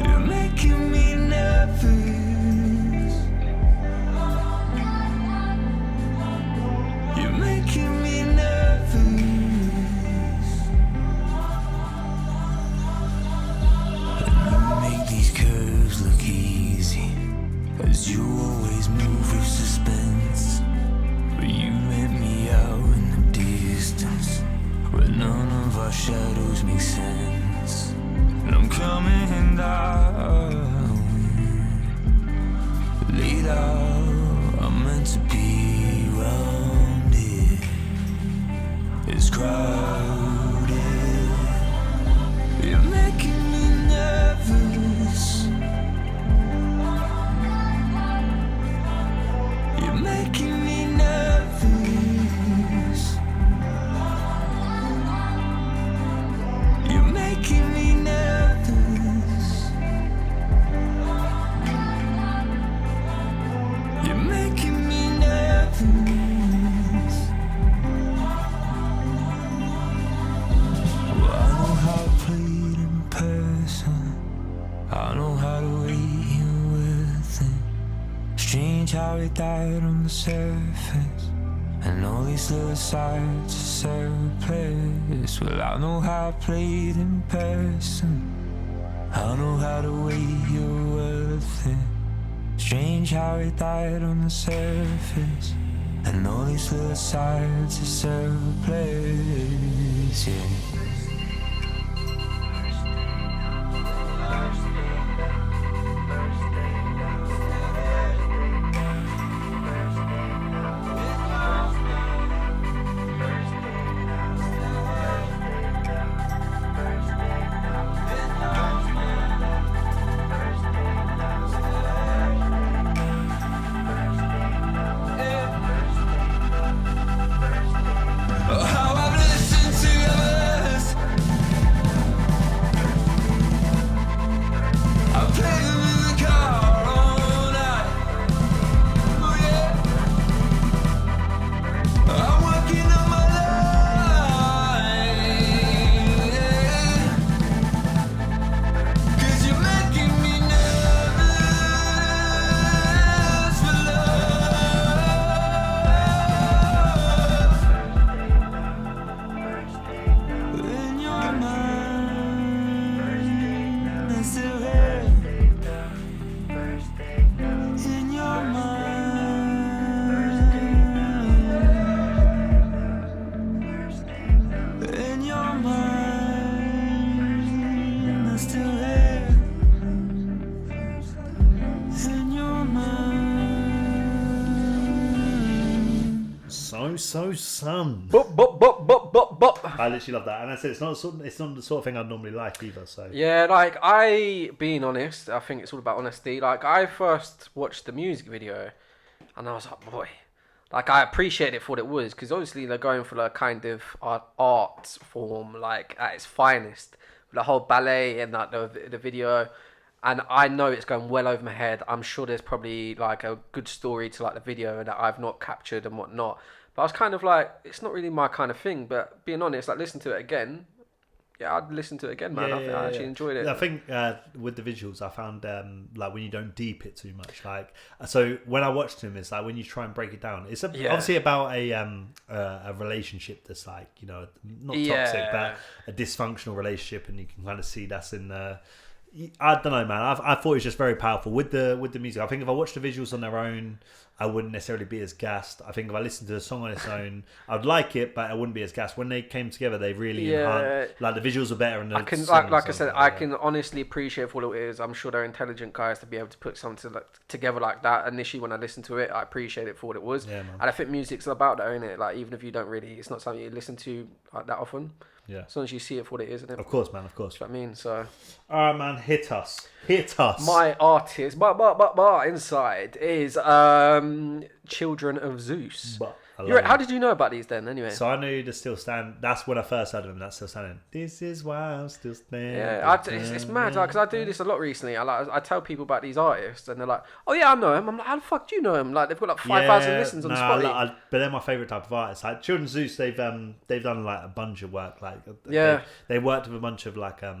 You're making me nervous. You're making me nervous. And you make these curves look easy, as you always move with suspense. But you met me out in the distance, where none of our shadows make sense. And I'm coming down, laid out. I'm meant to be round it. It's crowded. You're making me nervous. You're making me nervous. You're making me nervous. You're making me nervous. Well, I know how to play it in person. I know how to wait here with it. Strange how it died on the surface, and all these little sides are surplus. Well, I know how to play it in person. I know how to wait your worth it. Strange how it died on the surface, and all these little sides are surplus. Yeah. How I've listened to others, I play them in the car all night. Oh yeah, I'm working on my life. Yeah. 'Cause you're making me nervous for love. In your mind, I still have. In your mind, in your mind, I still have. In your mind. So Sun. Bop, bop, bop, bop, bop, bop. I literally love that, and I said it's not the sort of thing I'd normally like either. So Yeah, being honest, I think it's all about honesty. Like, I first watched the music video, and I was like, boy, like, I appreciate it for what it was, because obviously they're going for a kind of art form, like, at its finest, with the whole ballet and like the video, and I know it's going well over my head. I'm sure there's probably like a good story to like the video that I've not captured and whatnot. But I was kind of like, it's not really my kind of thing. But being honest, like listen to it again. Yeah, I'd listen to it again, man. I actually enjoyed it. I think with the visuals, I found like when you don't deep it too much. Like, so when I watched him, it's like when you try and break it down, it's obviously about a relationship that's like, you know, not toxic, but a dysfunctional relationship, and you can kind of see that's in the. I don't know, man. I thought it was just very powerful with the music. I think if I watched the visuals on their own, I wouldn't necessarily be as gassed. I think if I listened to the song on its own, I'd like it, but I wouldn't be as gassed. When they came together, they really enhanced. Like the visuals are better, and the I can like I said, I can honestly appreciate for what it is. I'm sure they're intelligent guys to be able to put something together like that. Initially, when I listened to it, I appreciate it for what it was. Yeah, man. And I think music's about that, isn't it? Like even if you don't really, it's not something you listen to like that often. Yeah. As long as you see it for what it is, isn't it? Of course, man. Of course. That's what I mean. So. All right, man. Hit us. My artist, inside is Children of Zeus. How did you know about these then? Anyway. So I knew the Still Stand. That's when I first heard of them. That's Still Standing. This is why I'm still standing. Yeah, it's mad because I do this a lot recently. I tell people about these artists and they're like, "Oh yeah, I know him." I'm like, "How the fuck do you know him?" Like they've got like 5,000 listens on Spotify. But they're my favorite type of artists. Like Children of Zeus, they've done like a bunch of work. Like they worked with a bunch of like a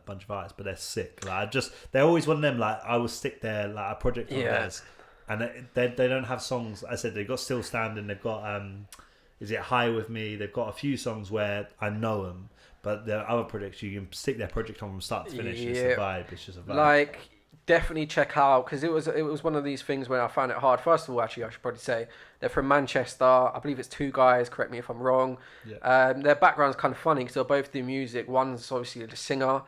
bunch of artists, but they're sick. Like they're always one of them. Like I will stick their like a project on theirs. And they don't have songs. I said they've got Still Standing. They've got Is It High With Me. They've got a few songs where I know them, but the other projects you can stick their project on from start to finish. It's a vibe. It's just a vibe. Like definitely check out because it was one of these things where I found it hard. First of all, actually, I should probably say they're from Manchester. I believe it's two guys. Correct me if I'm wrong. Yeah. Their background's kind of funny because they'll both do music. One's obviously the singer.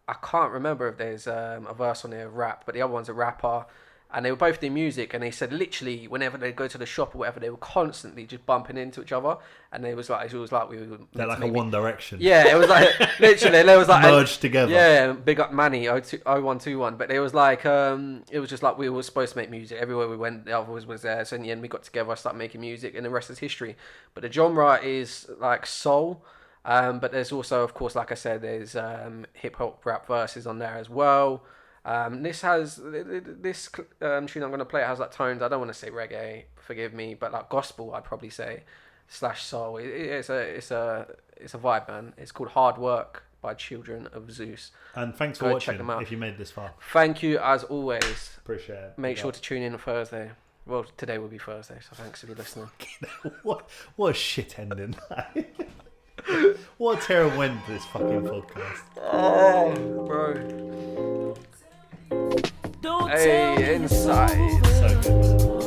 I can't remember if there's a verse on there rap, but the other one's a rapper. And they were both doing music, and they said literally whenever they go to the shop or whatever, they were constantly just bumping into each other. And it was like we were. They're like a One Direction. Yeah, it was like literally there was like merged together. Yeah, big up Manny 0121. But it was like it was just like we were supposed to make music everywhere we went. The other was there, so in the end we got together, started making music, and the rest is history. But the genre is like soul. But there's also, of course, like I said, there's hip hop rap verses on there as well. This tune I'm going to play has like tones. I don't want to say reggae, forgive me, but like gospel, I'd probably say / soul. It's a vibe, man. It's called Hard Work by Children of Zeus. And thanks for watching. Check them out if you made this far. Thank you as always. Appreciate it. Make sure to tune in on Thursday. Well, today will be Thursday, so thanks if you're listening. What a shit ending. What a terrible end to this fucking podcast. Oh, bro. Hey, inside. So good, man.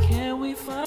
Can we find